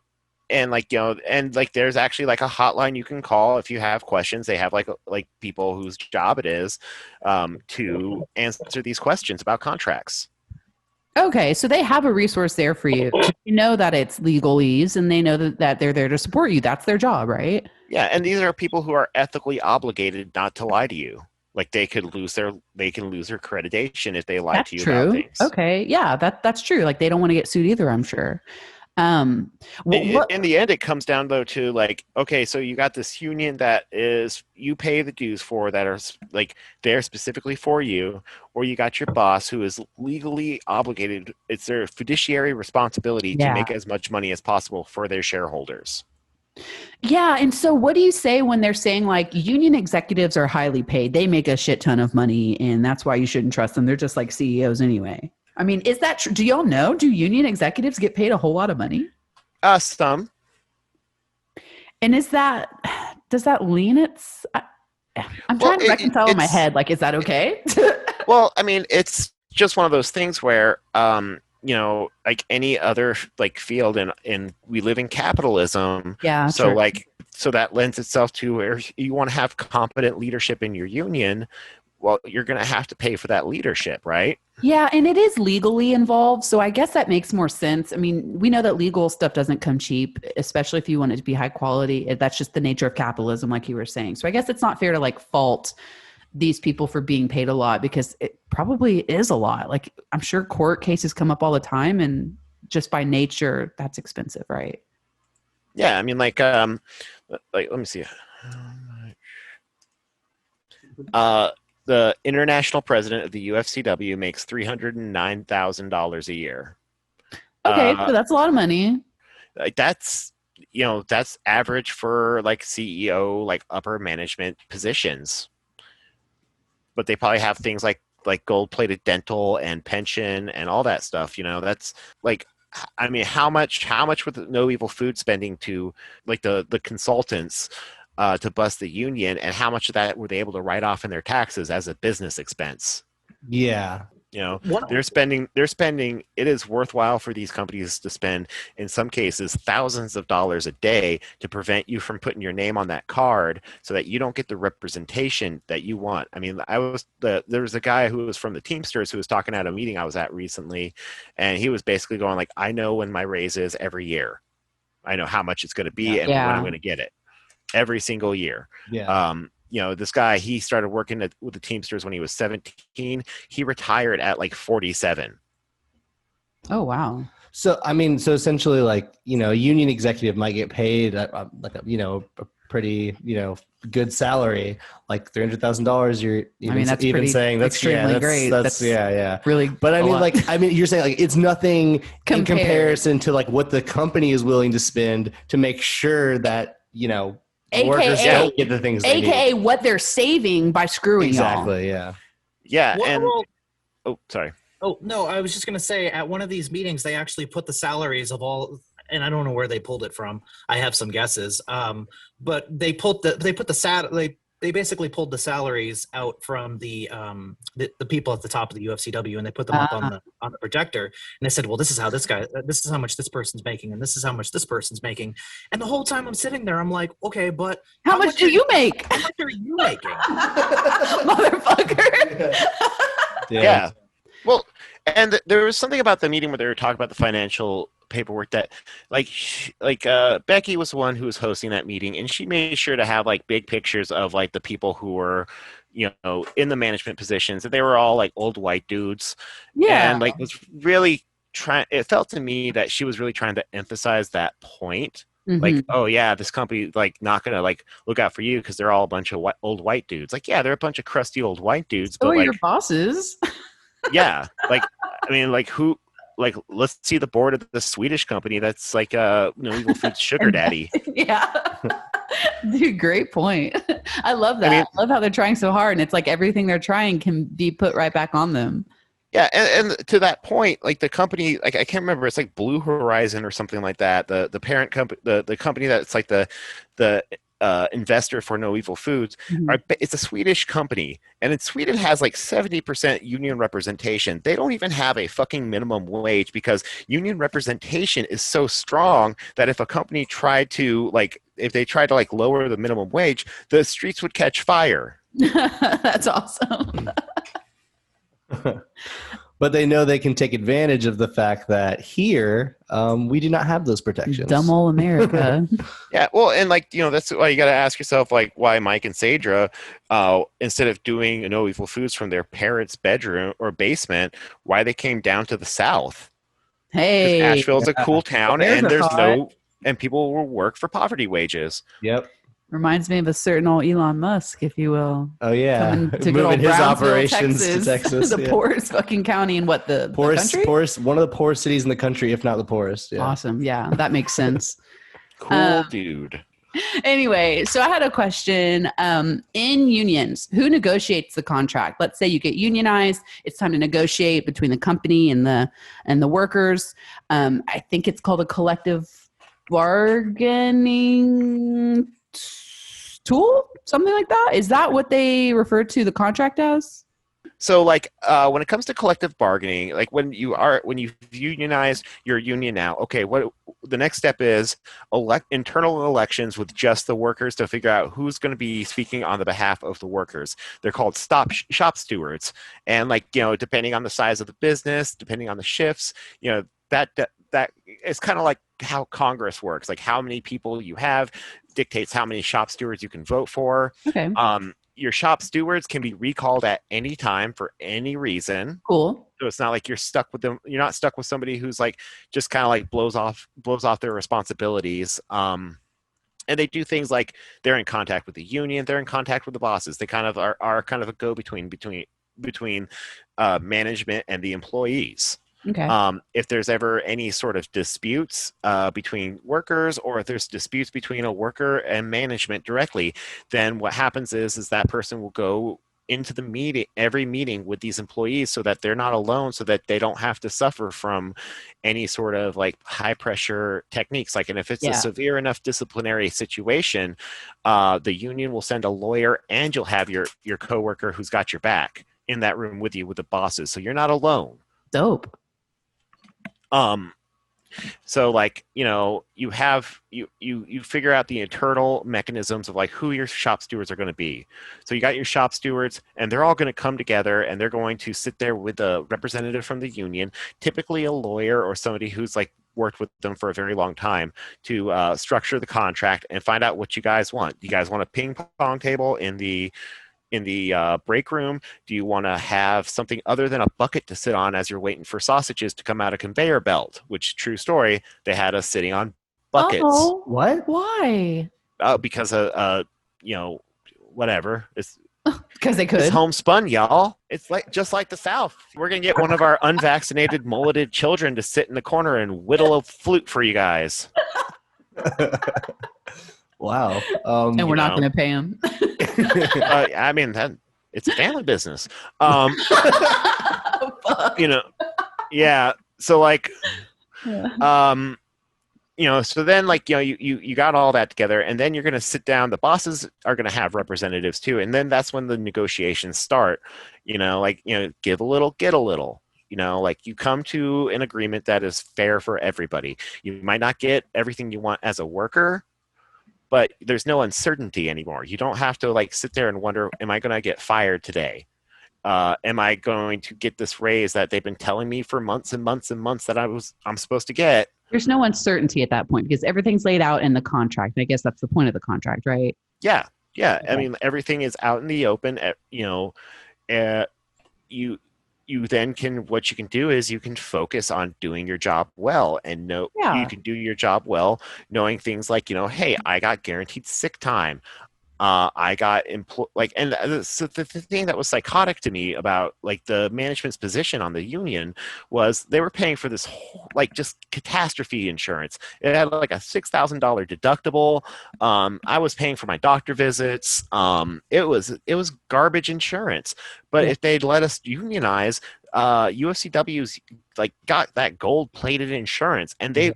there's actually like a hotline you can call if you have questions. They have like people whose job it is to answer these questions about contracts. Okay, so they have a resource there for you. You know that it's legalese, and they know that they're there to support you. That's their job, right? Yeah, and these are people who are ethically obligated not to lie to you. Like they can lose their accreditation if they lie to you about things. Okay, yeah, that's true. Like they don't want to get sued either, I'm sure. In the end, it comes down though to like, okay, so you got this union that is you pay the dues for that are like they're specifically for you, or you got your boss who is legally obligated. It's their fiduciary responsibility to make as much money as possible for their shareholders. Yeah, and so what do you say when they're saying like union executives are highly paid? They make a shit ton of money, and that's why you shouldn't trust them. They're just like CEOs anyway. I mean, is that true? Do y'all know? Do union executives get paid a whole lot of money? Some. And does that lean its? I'm trying to reconcile in my head. Like, is that okay? Well, I mean, it's just one of those things where, like any other like field, and we live in capitalism. Yeah. So true. so that lends itself to where you want to have competent leadership in your union. Well, you're going to have to pay for that leadership, right? Yeah, and it is legally involved, so I guess that makes more sense. I mean, we know that legal stuff doesn't come cheap, especially if you want it to be high quality. That's just the nature of capitalism, like you were saying. So I guess it's not fair to like fault these people for being paid a lot, because it probably is a lot. Like I'm sure court cases come up all the time, and just by nature, that's expensive, right? Yeah, I mean, let me see. The international president of the UFCW makes $309,000 a year. Okay, so that's a lot of money. That's average for like CEO, like upper management positions. But they probably have things like gold-plated dental and pension and all that stuff. That's like, I mean, how much with no evil food spending to like the consultants to bust the union, and how much of that were they able to write off in their taxes as a business expense? Yeah. They're spending, it is worthwhile for these companies to spend, in some cases, thousands of dollars a day to prevent you from putting your name on that card so that you don't get the representation that you want. I mean, there was a guy who was from the Teamsters who was talking at a meeting I was at recently, and he was basically going like, I know when my raise is every year. I know how much it's going to be and when I'm going to get it. Every single year. Yeah. This guy, he started working with the Teamsters when he was 17. He retired at like 47. Oh, wow. So, I mean, essentially like, a union executive might get paid a pretty, good salary, like $300,000. You're that's even saying that's extremely great. That's really. But I mean, you're saying like it's nothing in comparison to like what the company is willing to spend to make sure that, workers don't get the things they need. AKA what they're saving by screwing exactly, y'all. Yeah. Sorry. Oh, no, I was just going to say at one of these meetings, they actually put the salaries of all, and I don't know where they pulled it from. I have some guesses. But they basically pulled the salaries out from the people at the top of the UFCW, and they put them up on the projector, and they said, well, this is how much this person's making, and this is how much this person's making. And the whole time I'm sitting there, I'm like, okay, but how much do you make? How much are you making? Motherfucker. Yeah. Well, and there was something about the meeting where they were talking about the financial paperwork that Becky was the one who was hosting that meeting, and she made sure to have like big pictures of like the people who were in the management positions, and they were all like old white dudes. And like was really it felt to me that she was really trying to emphasize that point. Mm-hmm. Like, oh yeah, this company like not gonna like look out for you because they're all a bunch of old white dudes. Like, yeah, they're a bunch of crusty old white dudes, but are like your bosses. Yeah, like I mean, like who? Like, let's see the board of the Swedish company that's like evil food sugar daddy. Yeah. Dude, great point. I love that. I love how they're trying so hard, and it's like everything they're trying can be put right back on them. Yeah, and to that point, like the company, like I can't remember, it's like Blue Horizon or something like that. The parent company, the company that's like the investor for No Evil Foods, it's a Swedish company, and in Sweden has like 70% union representation. They don't even have a fucking minimum wage because union representation is so strong that if a company tried to lower the minimum wage, the streets would catch fire. That's awesome. But they know they can take advantage of the fact that here we do not have those protections. Dumb old America. Yeah, well, and that's why you got to ask yourself why Mike and Sadrah, instead of doing No Evil Foods from their parents' bedroom or basement, why they came down to the South. Hey, Asheville's a cool town, and and people will work for poverty wages. Yep. Reminds me of a certain old Elon Musk, if you will. Oh yeah, coming to moving his Brownsville, operations to Texas. The poorest fucking county in the country? One of the poorest cities in the country, if not the poorest. Yeah. Awesome. Yeah, that makes sense. Cool dude. Anyway, so I had a question. In unions, who negotiates the contract? Let's say you get unionized. It's time to negotiate between the company and the workers. I think it's called a collective bargaining tool, something like that. Is that what they refer to the contract as? So when it comes to collective bargaining, when you've unionized your union now, okay, what the next step is internal elections with just the workers to figure out who's going to be speaking on the behalf of the workers. They're called shop stewards. And depending on the size of the business, depending on the shifts, that is kind of like how Congress works. Like how many people you have dictates how many shop stewards you can vote for. Okay. Your shop stewards can be recalled at any time for any reason. Cool. So it's not like you're stuck with them. You're not stuck with somebody who's just kind of blows off their responsibilities. And they do things like they're in contact with the union. They're in contact with the bosses. They kind of are kind of a go-between between management and the employees. Okay. If there's ever any sort of disputes between workers, or if there's disputes between a worker and management directly, then what happens is that person will go into the every meeting with these employees so that they're not alone, so that they don't have to suffer from any sort of high pressure techniques. And if it's a severe enough disciplinary situation, the union will send a lawyer, and you'll have your coworker who's got your back in that room with you with the bosses. So you're not alone. Dope. So you figure out the internal mechanisms of who your shop stewards are going to be. So you got your shop stewards, and they're all going to come together, and they're going to sit there with a representative from the union, typically a lawyer or somebody who's worked with them for a very long time, to structure the contract and find out what you guys want. Do you guys want a ping pong table in the break room? Do you want to have something other than a bucket to sit on as you're waiting for sausages to come out a conveyor belt? Which, true story, they had us sitting on buckets. Oh, what? Why? Because whatever. It's because they could. It's homespun, y'all. It's just like the South. We're gonna get one of our unvaccinated, mulleted children to sit in the corner and whittle a flute for you guys. Wow. And we're not going to pay him. I mean, it's a family business. Yeah. So so then you got all that together, and then you're going to sit down. The bosses are going to have representatives too. And then that's when the negotiations start, give a little, get a little. You come to an agreement that is fair for everybody. You might not get everything you want as a worker, but there's no uncertainty anymore. You don't have to sit there and wonder, am I going to get fired today? Am I going to get this raise that they've been telling me for months and months and months that I'm supposed to get? There's no uncertainty at that point because everything's laid out in the contract. I guess that's the point of the contract, right? Yeah. Yeah. Okay. I mean, everything is out in the open. You then what you can do is you can focus on doing your job well, and you can do your job well, knowing things like, hey, I got guaranteed sick time. I got so the thing that was psychotic to me about the management's position on the union was they were paying for this whole, just catastrophe insurance. It had a $6,000 deductible. I was paying for my doctor visits. It was garbage insurance. But if they'd let us unionize, UFCW's got that gold plated insurance, and the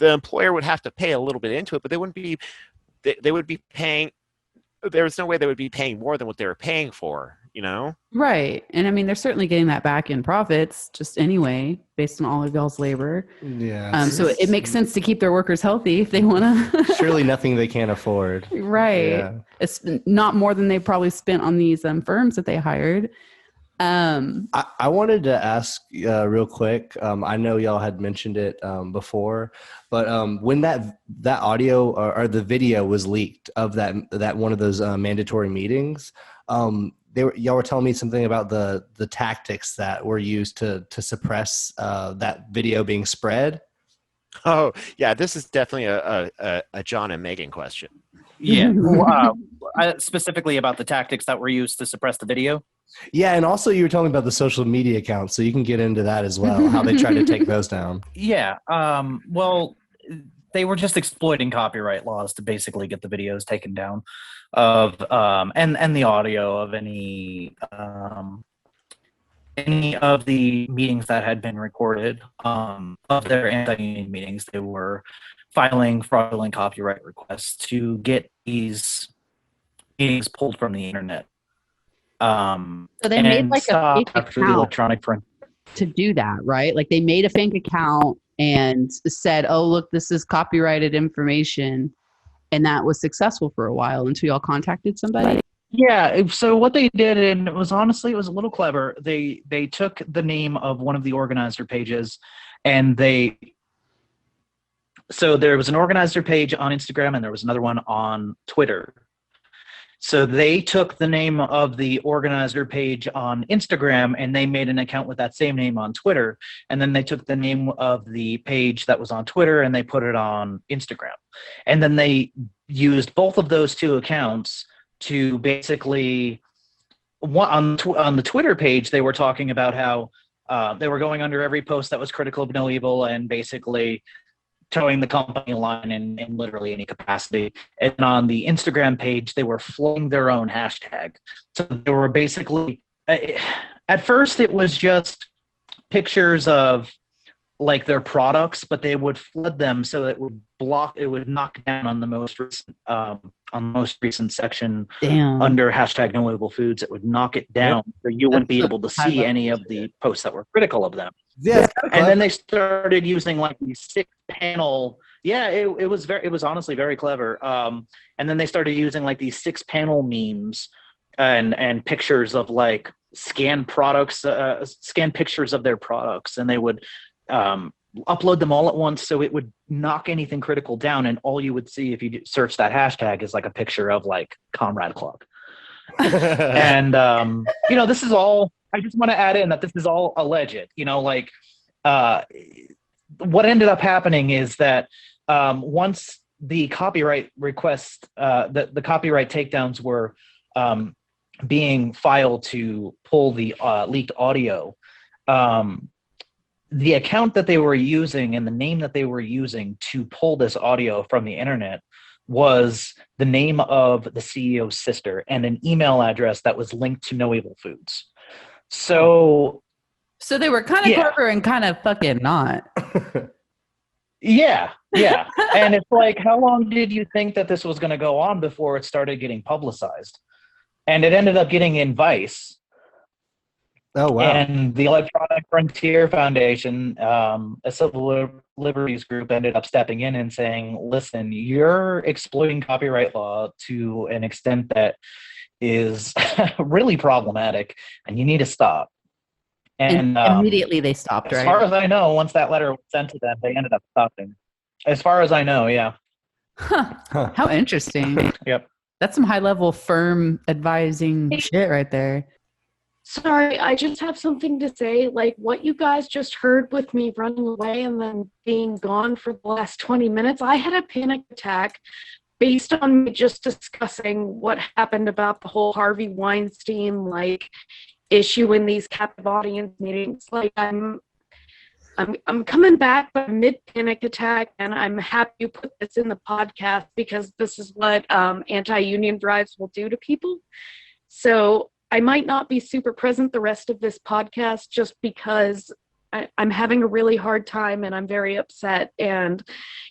employer would have to pay a little bit into it, but they wouldn't be they would be paying. There's no way they would be paying more than what they were paying for, you know? Right. And I mean, they're certainly getting that back in profits just anyway, based on all of y'all's labor. Yeah. So it makes sense to keep their workers healthy if they want to. Surely nothing they can't afford. Right. Yeah. It's not more than they probably spent on these firms that they hired. I wanted to ask real quick. I know y'all had mentioned it before, but when that audio or the video was leaked of that one of those mandatory meetings, y'all were telling me something about the tactics that were used to suppress that video being spread. Oh, yeah, this is definitely a John and Meagan question. Yeah. Specifically about the tactics that were used to suppress the video. Yeah, and also you were telling me about the social media accounts, so you can get into that as well, how they try to take those down. Yeah. Well, they were just exploiting copyright laws to basically get the videos taken down of and the audio of any of the meetings that had been recorded of their anti-union meetings. They were filing fraudulent copyright requests to get these meetings pulled from the internet. So they made like a fake after the account electronic front. to do that, right? Like they made a fake account and said, "Oh, look, this is copyrighted information," and that was successful for a while until y'all contacted somebody. Yeah. So what they did, and it was a little clever. They took the name of one of the organizer pages, and so there was an organizer page on Instagram, and there was another one on Twitter. So they took the name of the organizer page on Instagram and they made an account with that same name on Twitter. And then they took the name of the page that was on Twitter and they put it on Instagram. And then they used both of those two accounts to basically, on the Twitter page, they were talking about how they were going under every post that was critical of no evil and basically towing the company line in literally any capacity. And on the Instagram page, they were flowing their own hashtag. So they were basically, at first it was just pictures of like their products, but they would flood them so that it would knock down on the most recent section under hashtag no label foods. It would knock it down so you wouldn't be able to see any of the posts that were critical of them. Yeah, and then they started using like these 6-panel. Yeah, it was honestly very clever. And then they started using like these 6-panel memes and pictures of like scanned pictures of their products, and they would upload them all at once, so it would knock anything critical down, and all you would see if you search that hashtag is like a picture of like Comrade Cluck. And this is all. I just want to add in that this is all alleged. What ended up happening is that once the copyright requests, the copyright takedowns were being filed to pull the leaked audio, the account that they were using and the name that they were using to pull this audio from the internet was the name of the CEO's sister and an email address that was linked to No Evil Foods. So they were kind of clever and kind of fucking not. Yeah. And it's like, how long did you think that this was going to go on before it started getting publicized? And it ended up getting in Vice. Oh, wow. And the Electronic Frontier Foundation, a civil liberties group, ended up stepping in and saying, listen, you're exploiting copyright law to an extent that is really problematic, and you need to stop. And immediately they stopped, right? As far as I know, once that letter was sent to them, they ended up stopping. As far as I know, yeah. Huh. How interesting. Yep. That's some high-level firm advising shit right there. Sorry, I just have something to say. Like what you guys just heard with me running away and then being gone for the last 20 minutes, I had a panic attack based on me just discussing what happened about the whole Harvey Weinstein issue in these captive audience meetings. Like I'm coming back from mid panic attack, and I'm happy you put this in the podcast because this is what anti-union drives will do to people. So I might not be super present the rest of this podcast just because I'm having a really hard time and I'm very upset, and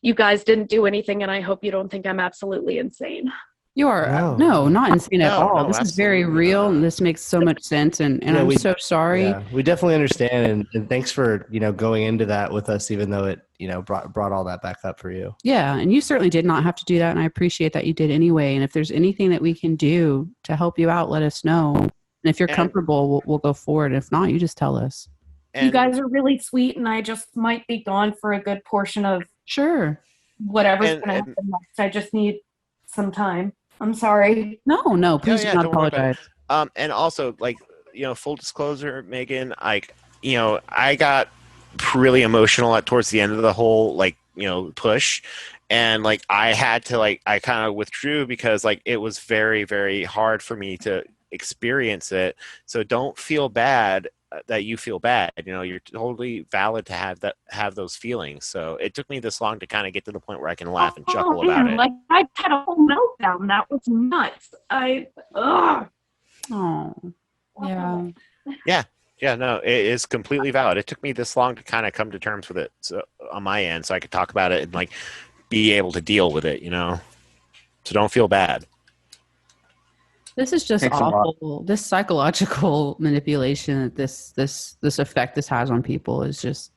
you guys didn't do anything, and I hope you don't think I'm absolutely insane. You are No. not insane at all. No, This is very absolutely real, not. and this makes so much sense. And Yeah, I'm we- so sorry. Yeah, we definitely understand, and thanks for going into that with us, even though it brought all that back up for you. Yeah, and you certainly did not have to do that, and I appreciate that you did anyway. And if there's anything that we can do to help you out, let us know. And if you're comfortable, we'll go forward. If not, you just tell us. You guys are really sweet, and I just might be gone for a good portion of whatever's going to happen next. I just need some time. I'm sorry. No, please do not don't worry about it. apologize. And also, full disclosure, Megan, I got really emotional towards the end of the whole push, and I had to I kind of withdrew because it was very, very hard for me to experience it. So don't feel bad that you feel bad. You're totally valid to have those feelings. So it took me this long to kind of get to the point where I can laugh and chuckle about it. I had a whole meltdown. That was nuts. Oh, yeah. Yeah, no, it is completely valid. It took me this long to kind of come to terms with it, so on my end, so I could talk about it and be able to deal with it. So don't feel bad. This is just Thanks a lot. awful. This psychological manipulation, this effect this has on people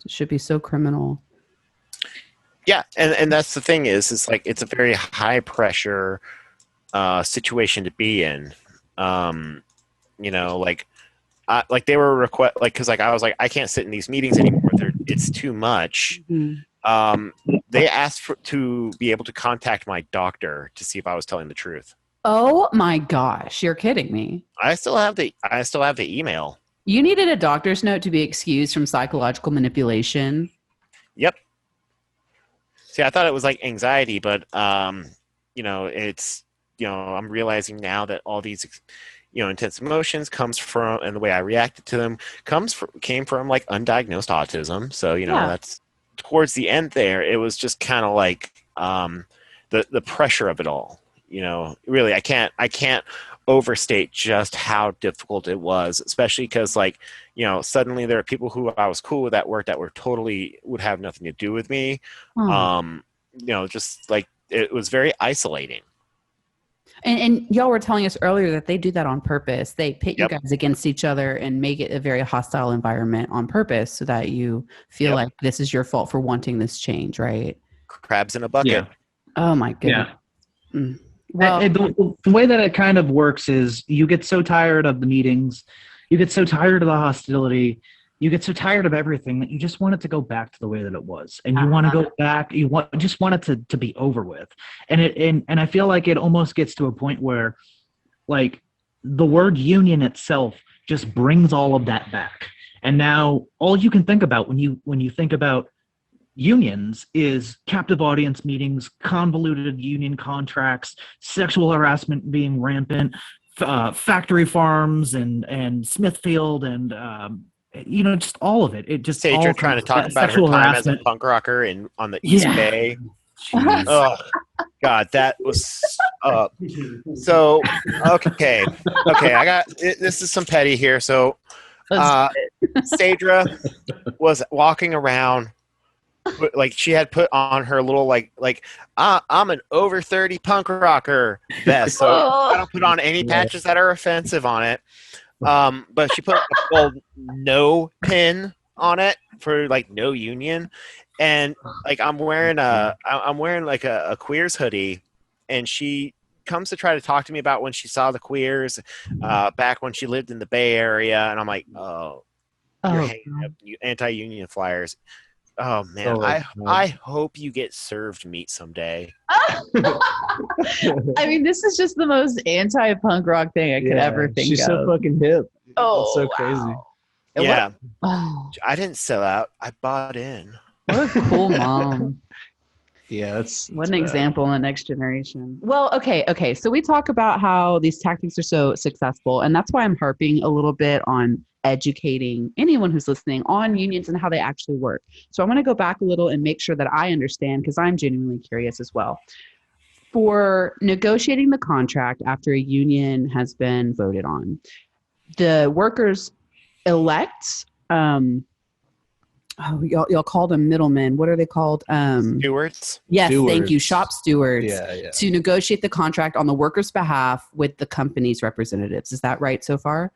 should be so criminal. Yeah, and that's the thing is it's a very high pressure situation to be in. They were because I was I can't sit in these meetings anymore. It's too much. Mm-hmm. They asked to be able to contact my doctor to see if I was telling the truth. Oh my gosh, you're kidding me. I still have the email. You needed a doctor's note to be excused from psychological manipulation. Yep. See, I thought it was anxiety, but it's I'm realizing now that all these intense emotions comes from, and the way I reacted to them came from undiagnosed autism. So that's towards the end there. It was just kind of the pressure of it all. Really, I can't overstate just how difficult it was, especially because suddenly there are people who I was cool with at work that would have nothing to do with me. It was very isolating. And y'all were telling us earlier that they do that on purpose. They pit you guys against each other and make it a very hostile environment on purpose so that you feel like this is your fault for wanting this change, right? Crabs in a bucket. Yeah. Oh my goodness. Yeah. Well, the way that it kind of works is you get so tired of the meetings, you get so tired of the hostility, you get so tired of everything that you just want it to go back to the way that it was, and you want to go back. Just want it to be over with, and I feel like it almost gets to a point where, the word union itself just brings all of that back, and now all you can think about when you think about unions is captive audience meetings, convoluted union contracts, sexual harassment being rampant, factory farms and Smithfield and just all of it. It just Sadrah trying to talk about her time as a punk rocker on the East Bay. Oh God, that was so okay. I got this is some petty here. So Sadrah was walking around. She had put on her little I'm an over 30 punk rocker vest, so I don't put on any patches that are offensive on it. But she put a little no pin on it for no union, and I'm wearing a queers hoodie, and she comes to try to talk to me about when she saw the queers back when she lived in the Bay Area, and I'm like, you're hanging up anti-union flyers. Oh man, I hope you get served meat someday. I mean, this is just the most anti-punk rock thing I could ever think she's of. so fucking hip. Oh, it's so crazy. Yeah, I didn't sell out. I bought in. What a cool mom. Yeah, what an example in the next generation. Well, okay. So we talk about how these tactics are so successful, and that's why I'm harping a little bit on educating anyone who's listening on unions and how they actually work. So I want to go back a little and make sure that I understand, because I'm genuinely curious as well. For negotiating the contract after a union has been voted on, the workers elect Oh, y'all call them middlemen. What are they called? Stewards. Yes, Stewards. thank you, shop stewards. Yeah. To negotiate the contract on the workers' behalf with the company's representatives. Is that right so far?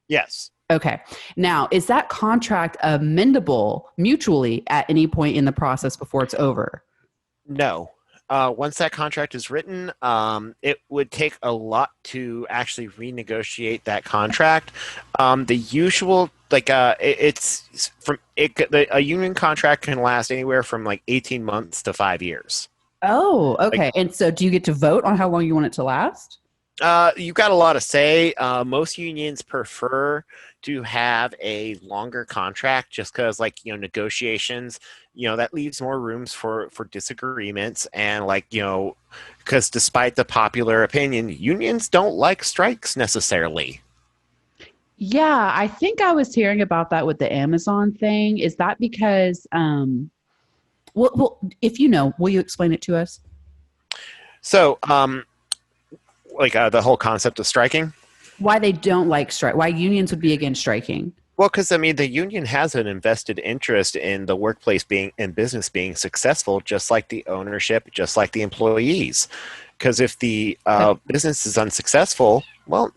Yes. Okay. Now, is that contract amendable mutually at any point in the process before it's over? No. Once that contract is written, it would take a lot to actually renegotiate that contract. The usual, a union contract can last anywhere from like 18 months to 5 years. Oh, okay. And so do you get to vote on how long you want it to last? You've got a lot of say. Most unions prefer to have a longer contract just because, negotiations, that leaves more rooms for disagreements. And, because despite the popular opinion, unions don't like strikes necessarily. Yeah, I think I was hearing about that with the Amazon thing. Is that because, well, if you know, will you explain it to us? So, the whole concept of striking? Why they don't like strike? Why unions would be against striking? Well, because the union has an invested interest in the workplace and business being successful, just like the ownership, just like the employees. Because if the business is unsuccessful, well,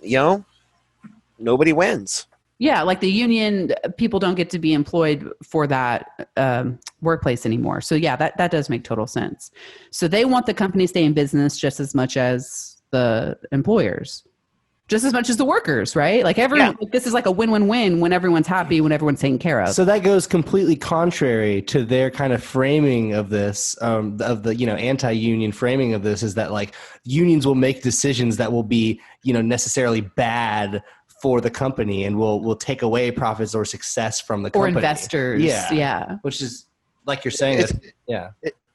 nobody wins. Yeah, like the union people don't get to be employed for that workplace anymore. So yeah, that does make total sense. So they want the company to stay in business just as much as the employers. Just as much as the workers, right? Like everyone, this is like a win-win-win when everyone's happy, when everyone's taken care of. So that goes completely contrary to their kind of framing of this, of the anti-union framing of this, is that unions will make decisions that will be necessarily bad for the company and will take away profits or success from the company or investors. Yeah. Which is like you're saying.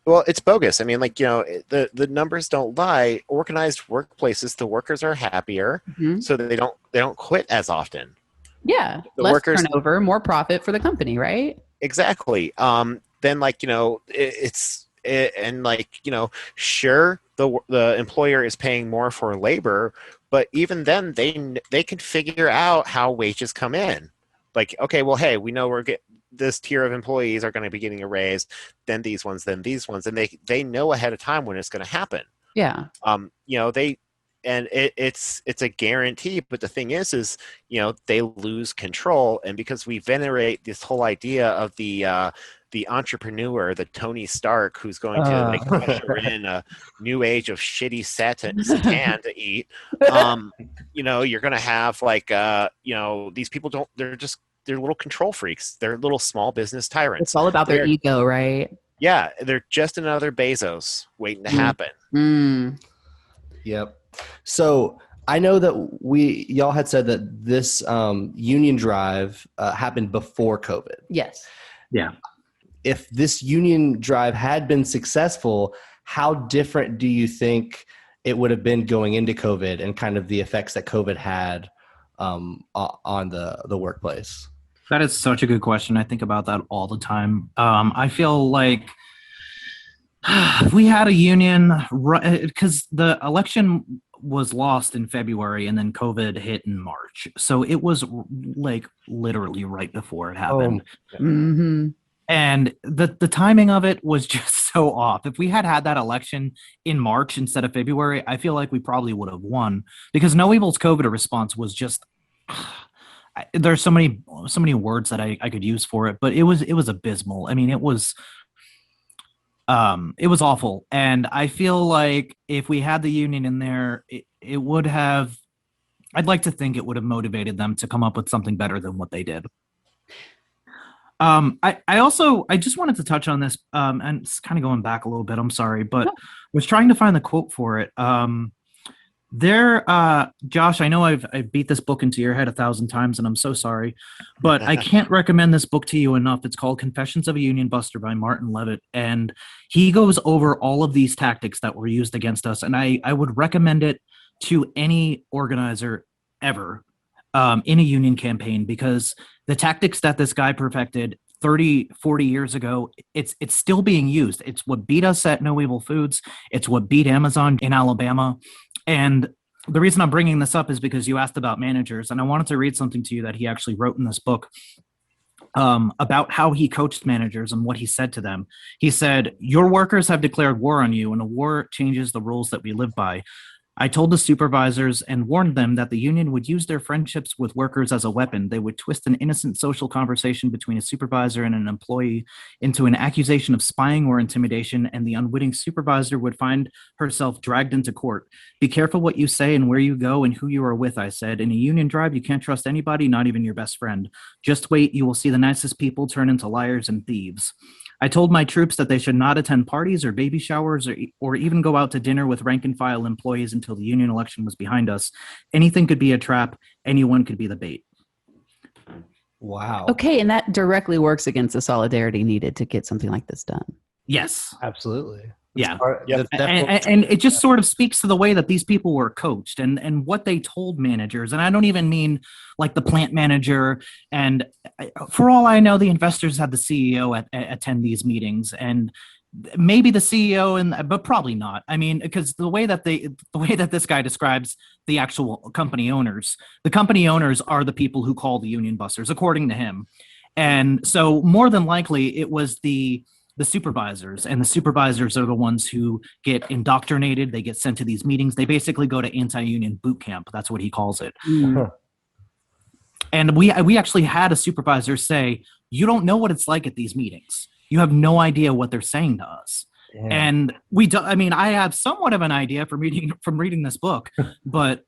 Well, it's bogus. The numbers don't lie. Organized workplaces, the workers are happier, so they don't quit as often. Yeah, less turnover, more profit for the company, right? Exactly. Sure, the employer is paying more for labor, but even then, they can figure out how wages come in. We know this tier of employees are going to be getting a raise, then these ones, and they know ahead of time when it's going to happen. Yeah. It's a guarantee, but the thing is they lose control, and because we venerate this whole idea of the entrepreneur, the Tony Stark, who's going to usher in a new age of shitty satan to eat. You're going to have these people they're little control freaks. They're little small business tyrants. It's all about their ego, right? Yeah, they're just another Bezos waiting to happen. Yep. So I know that y'all had said that this union drive happened before COVID. Yes. Yeah. If this union drive had been successful, how different do you think it would have been going into COVID and kind of the effects that COVID had on the workplace? That is such a good question. I think about that all the time. I feel like if we had a union, because the election was lost in February and then COVID hit in March. So it was literally right before it happened. And the timing of it was just so off. If we had that election in March instead of February, I feel like we probably would have won, because No Evil's COVID response was just there's so many words that I could use for it, but it was abysmal. It was awful. And I feel like if we had the union in there, it would have, I'd like to think it would have motivated them to come up with something better than what they did. I just wanted to touch on this, and it's kind of going back a little bit, I'm sorry, but was trying to find the quote for it. Josh, I know I've beat this book into your head 1,000 times, and I'm so sorry, but I can't recommend this book to you enough. It's called Confessions of a Union Buster by Martin Levitt, and he goes over all of these tactics that were used against us, and I would recommend it to any organizer ever in a union campaign, because the tactics that this guy perfected 30, 40 years ago, it's still being used. It's what beat us at No Evil Foods. It's what beat Amazon in Alabama. And the reason I'm bringing this up is because you asked about managers, and I wanted to read something to you that he actually wrote in this book. about how he coached managers and what he said to them. He said, "Your workers have declared war on you, and a war changes the rules that we live by. I told the supervisors and warned them that the union would use their friendships with workers as a weapon. They would twist an innocent social conversation between a supervisor and an employee into an accusation of spying or intimidation, and the unwitting supervisor would find herself dragged into court. Be careful what you say and where you go and who you are with," I said. "In a union drive, you can't trust anybody, not even your best friend. Just wait, you will see the nicest people turn into liars and thieves. I told my troops that they should not attend parties or baby showers or even go out to dinner with rank and file employees until the union election was behind us. Anything could be a trap. Anyone could be the bait." Wow. Okay, and that directly works against the solidarity needed to get something like this done. Yes. Absolutely. Yeah. That's definitely- And it just sort of speaks to the way that these people were coached and what they told managers. And I don't even mean like the plant manager. And for all I know, the investors had the CEO attend these meetings, and maybe the CEO, but probably not. I mean, because the way that this guy describes the actual company owners are the people who call the union busters, according to him. And so more than likely it was the supervisors, and the supervisors are the ones who get indoctrinated. They get sent to these meetings. They basically go to anti-union boot camp. That's what he calls it. And we actually had a supervisor say, "You don't know what it's like at these meetings. You have no idea what they're saying to us." Yeah. And we do, I mean, I have somewhat of an idea from reading this book, but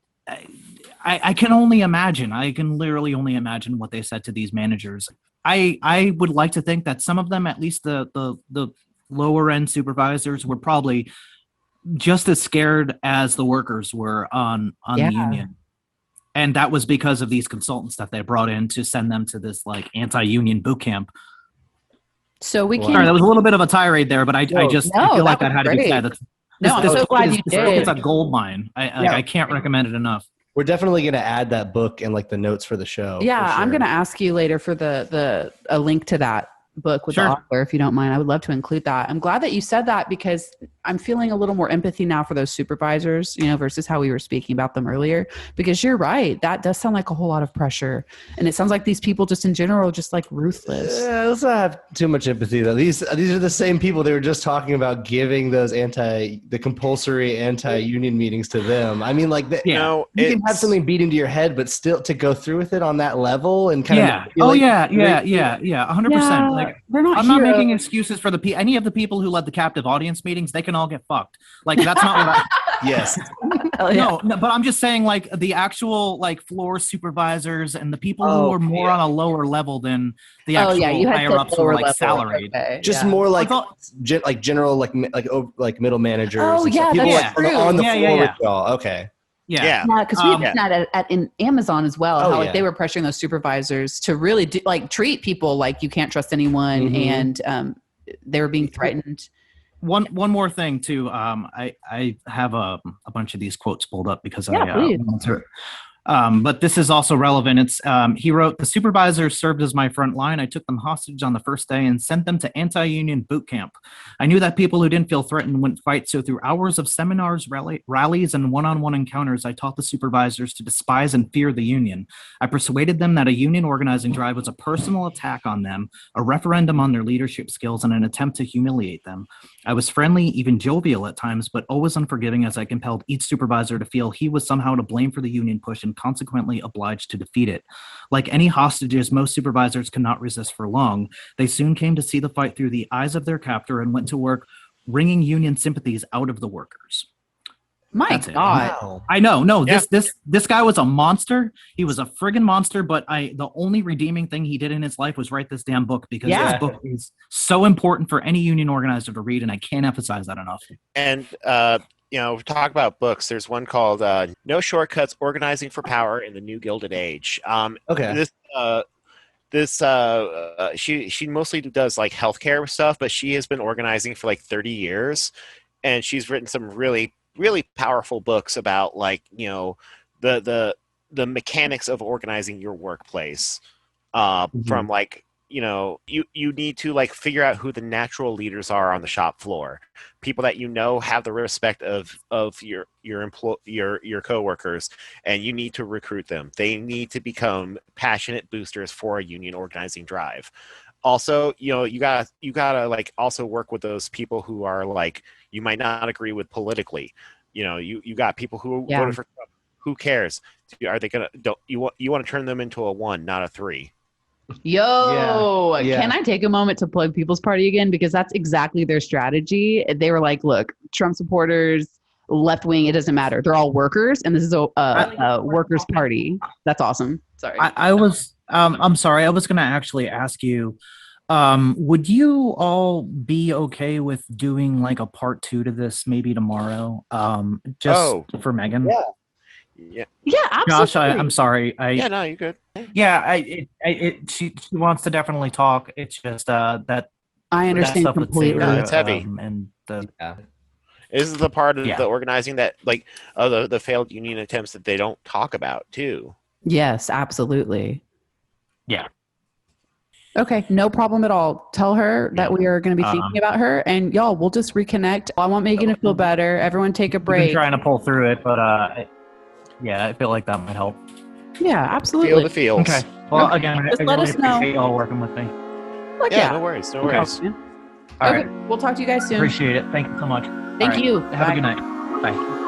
I can only imagine. I can literally only imagine what they said to these managers. I would like to think that some of them, at least the lower end supervisors, were probably just as scared as the workers were on the union. And that was because of these consultants that they brought in to send them to this like anti-union boot camp. So we can. Sorry, that was a little bit of a tirade there, but I feel like that had to be said. I'm so glad you did. It's a gold mine. I can't recommend it enough. We're definitely going to add that book in like the notes for the show. Yeah, sure. I'm going to ask you later for a link to that book with the author, if you don't mind. I would love to include that. I'm glad that you said that, because I'm feeling a little more empathy now for those supervisors, versus how we were speaking about them earlier, because you're right. That does sound like a whole lot of pressure. And it sounds like these people just in general are just like ruthless. Let's not have too much empathy though. These are the same people they were just talking about giving those the compulsory anti-union meetings to them. I mean, like, you can have something beat into your head, but still to go through with it on that level and kind of. 100%. Like, I'm not making excuses for any of the people who led the captive audience meetings. They can all get fucked. Like, that's not what Yes. No, but I'm just saying, like, the actual like floor supervisors and the people who are more on a lower level than the actual higher ups who are like salaried. Okay. Just more like general like middle managers. Oh yeah, people that's true. on the floor with y'all. Okay. Yeah, because we've seen that in Amazon as well. How they were pressuring those supervisors to really treat people like you can't trust anyone, and they were being threatened. One more thing too. I have a bunch of these quotes pulled up because but this is also relevant. It's he wrote, "The supervisors served as my front line. I took them hostage on the first day and sent them to anti-union boot camp. I knew that people who didn't feel threatened wouldn't fight, so through hours of seminars, rallies, and one-on-one encounters, I taught the supervisors to despise and fear the union. I persuaded them that a union organizing drive was a personal attack on them, a referendum on their leadership skills, and an attempt to humiliate them. I was friendly, even jovial at times, but always unforgiving, as I compelled each supervisor to feel he was somehow to blame for the union push and consequently obliged to defeat it. Like any hostages, most supervisors could not resist for long. They soon came to see the fight through the eyes of their captor and went to work wringing union sympathies out of the workers." My God. Wow. I know. No, this guy was a monster. He was a friggin' monster, but the only redeeming thing he did in his life was write this damn book, because this book is so important for any union organizer to read, and I can't emphasize that enough. And talk about books. There's one called "No Shortcuts: Organizing for Power in the New Gilded Age." She mostly does like healthcare stuff, but she has been organizing for like 30 years, and she's written some really powerful books about like the mechanics of organizing your workplace, from like you need to like figure out who the natural leaders are on the shop floor, people that have the respect of your coworkers, and you need to recruit them. They need to become passionate boosters for a union organizing drive. Also, you gotta like also work with those people who are like you might not agree with politically. You got people who voted for Trump. Who cares? Are they gonna? You want to turn them into a 1, not a 3? Yo, Yeah. can I take a moment to plug People's Party again? Because that's exactly their strategy. They were like, look, Trump supporters, left wing, it doesn't matter. They're all workers, and this is a workers' party. That's awesome. Sorry. I'm sorry. I was going to actually ask you, would you all be okay with doing like a part 2 to this maybe tomorrow? Just for Megan. Yeah. Yeah, absolutely. Josh, I'm sorry. Yeah, no, you're good. Yeah, she wants to definitely talk. It's just that I understand stuff with completely. Sadrah, It's heavy. And the This is the part of the organizing that like the failed union attempts that they don't talk about too. Yes, absolutely. Yeah. Okay, no problem at all. Tell her that we are going to be thinking about her, and y'all, we'll just reconnect. I want Megan to feel better. Everyone take a We've break. been trying to pull through it, but yeah, I feel like that might help. Yeah, absolutely. Feel the feels. Okay. Well, again, Just I let really us know. appreciate y'all working with me. Like, Yeah, no worries. No worries. Okay, All okay, right. we'll talk to you guys soon. Appreciate it. Thank you so much. Thank All right. you. Have Bye. a good night. Bye.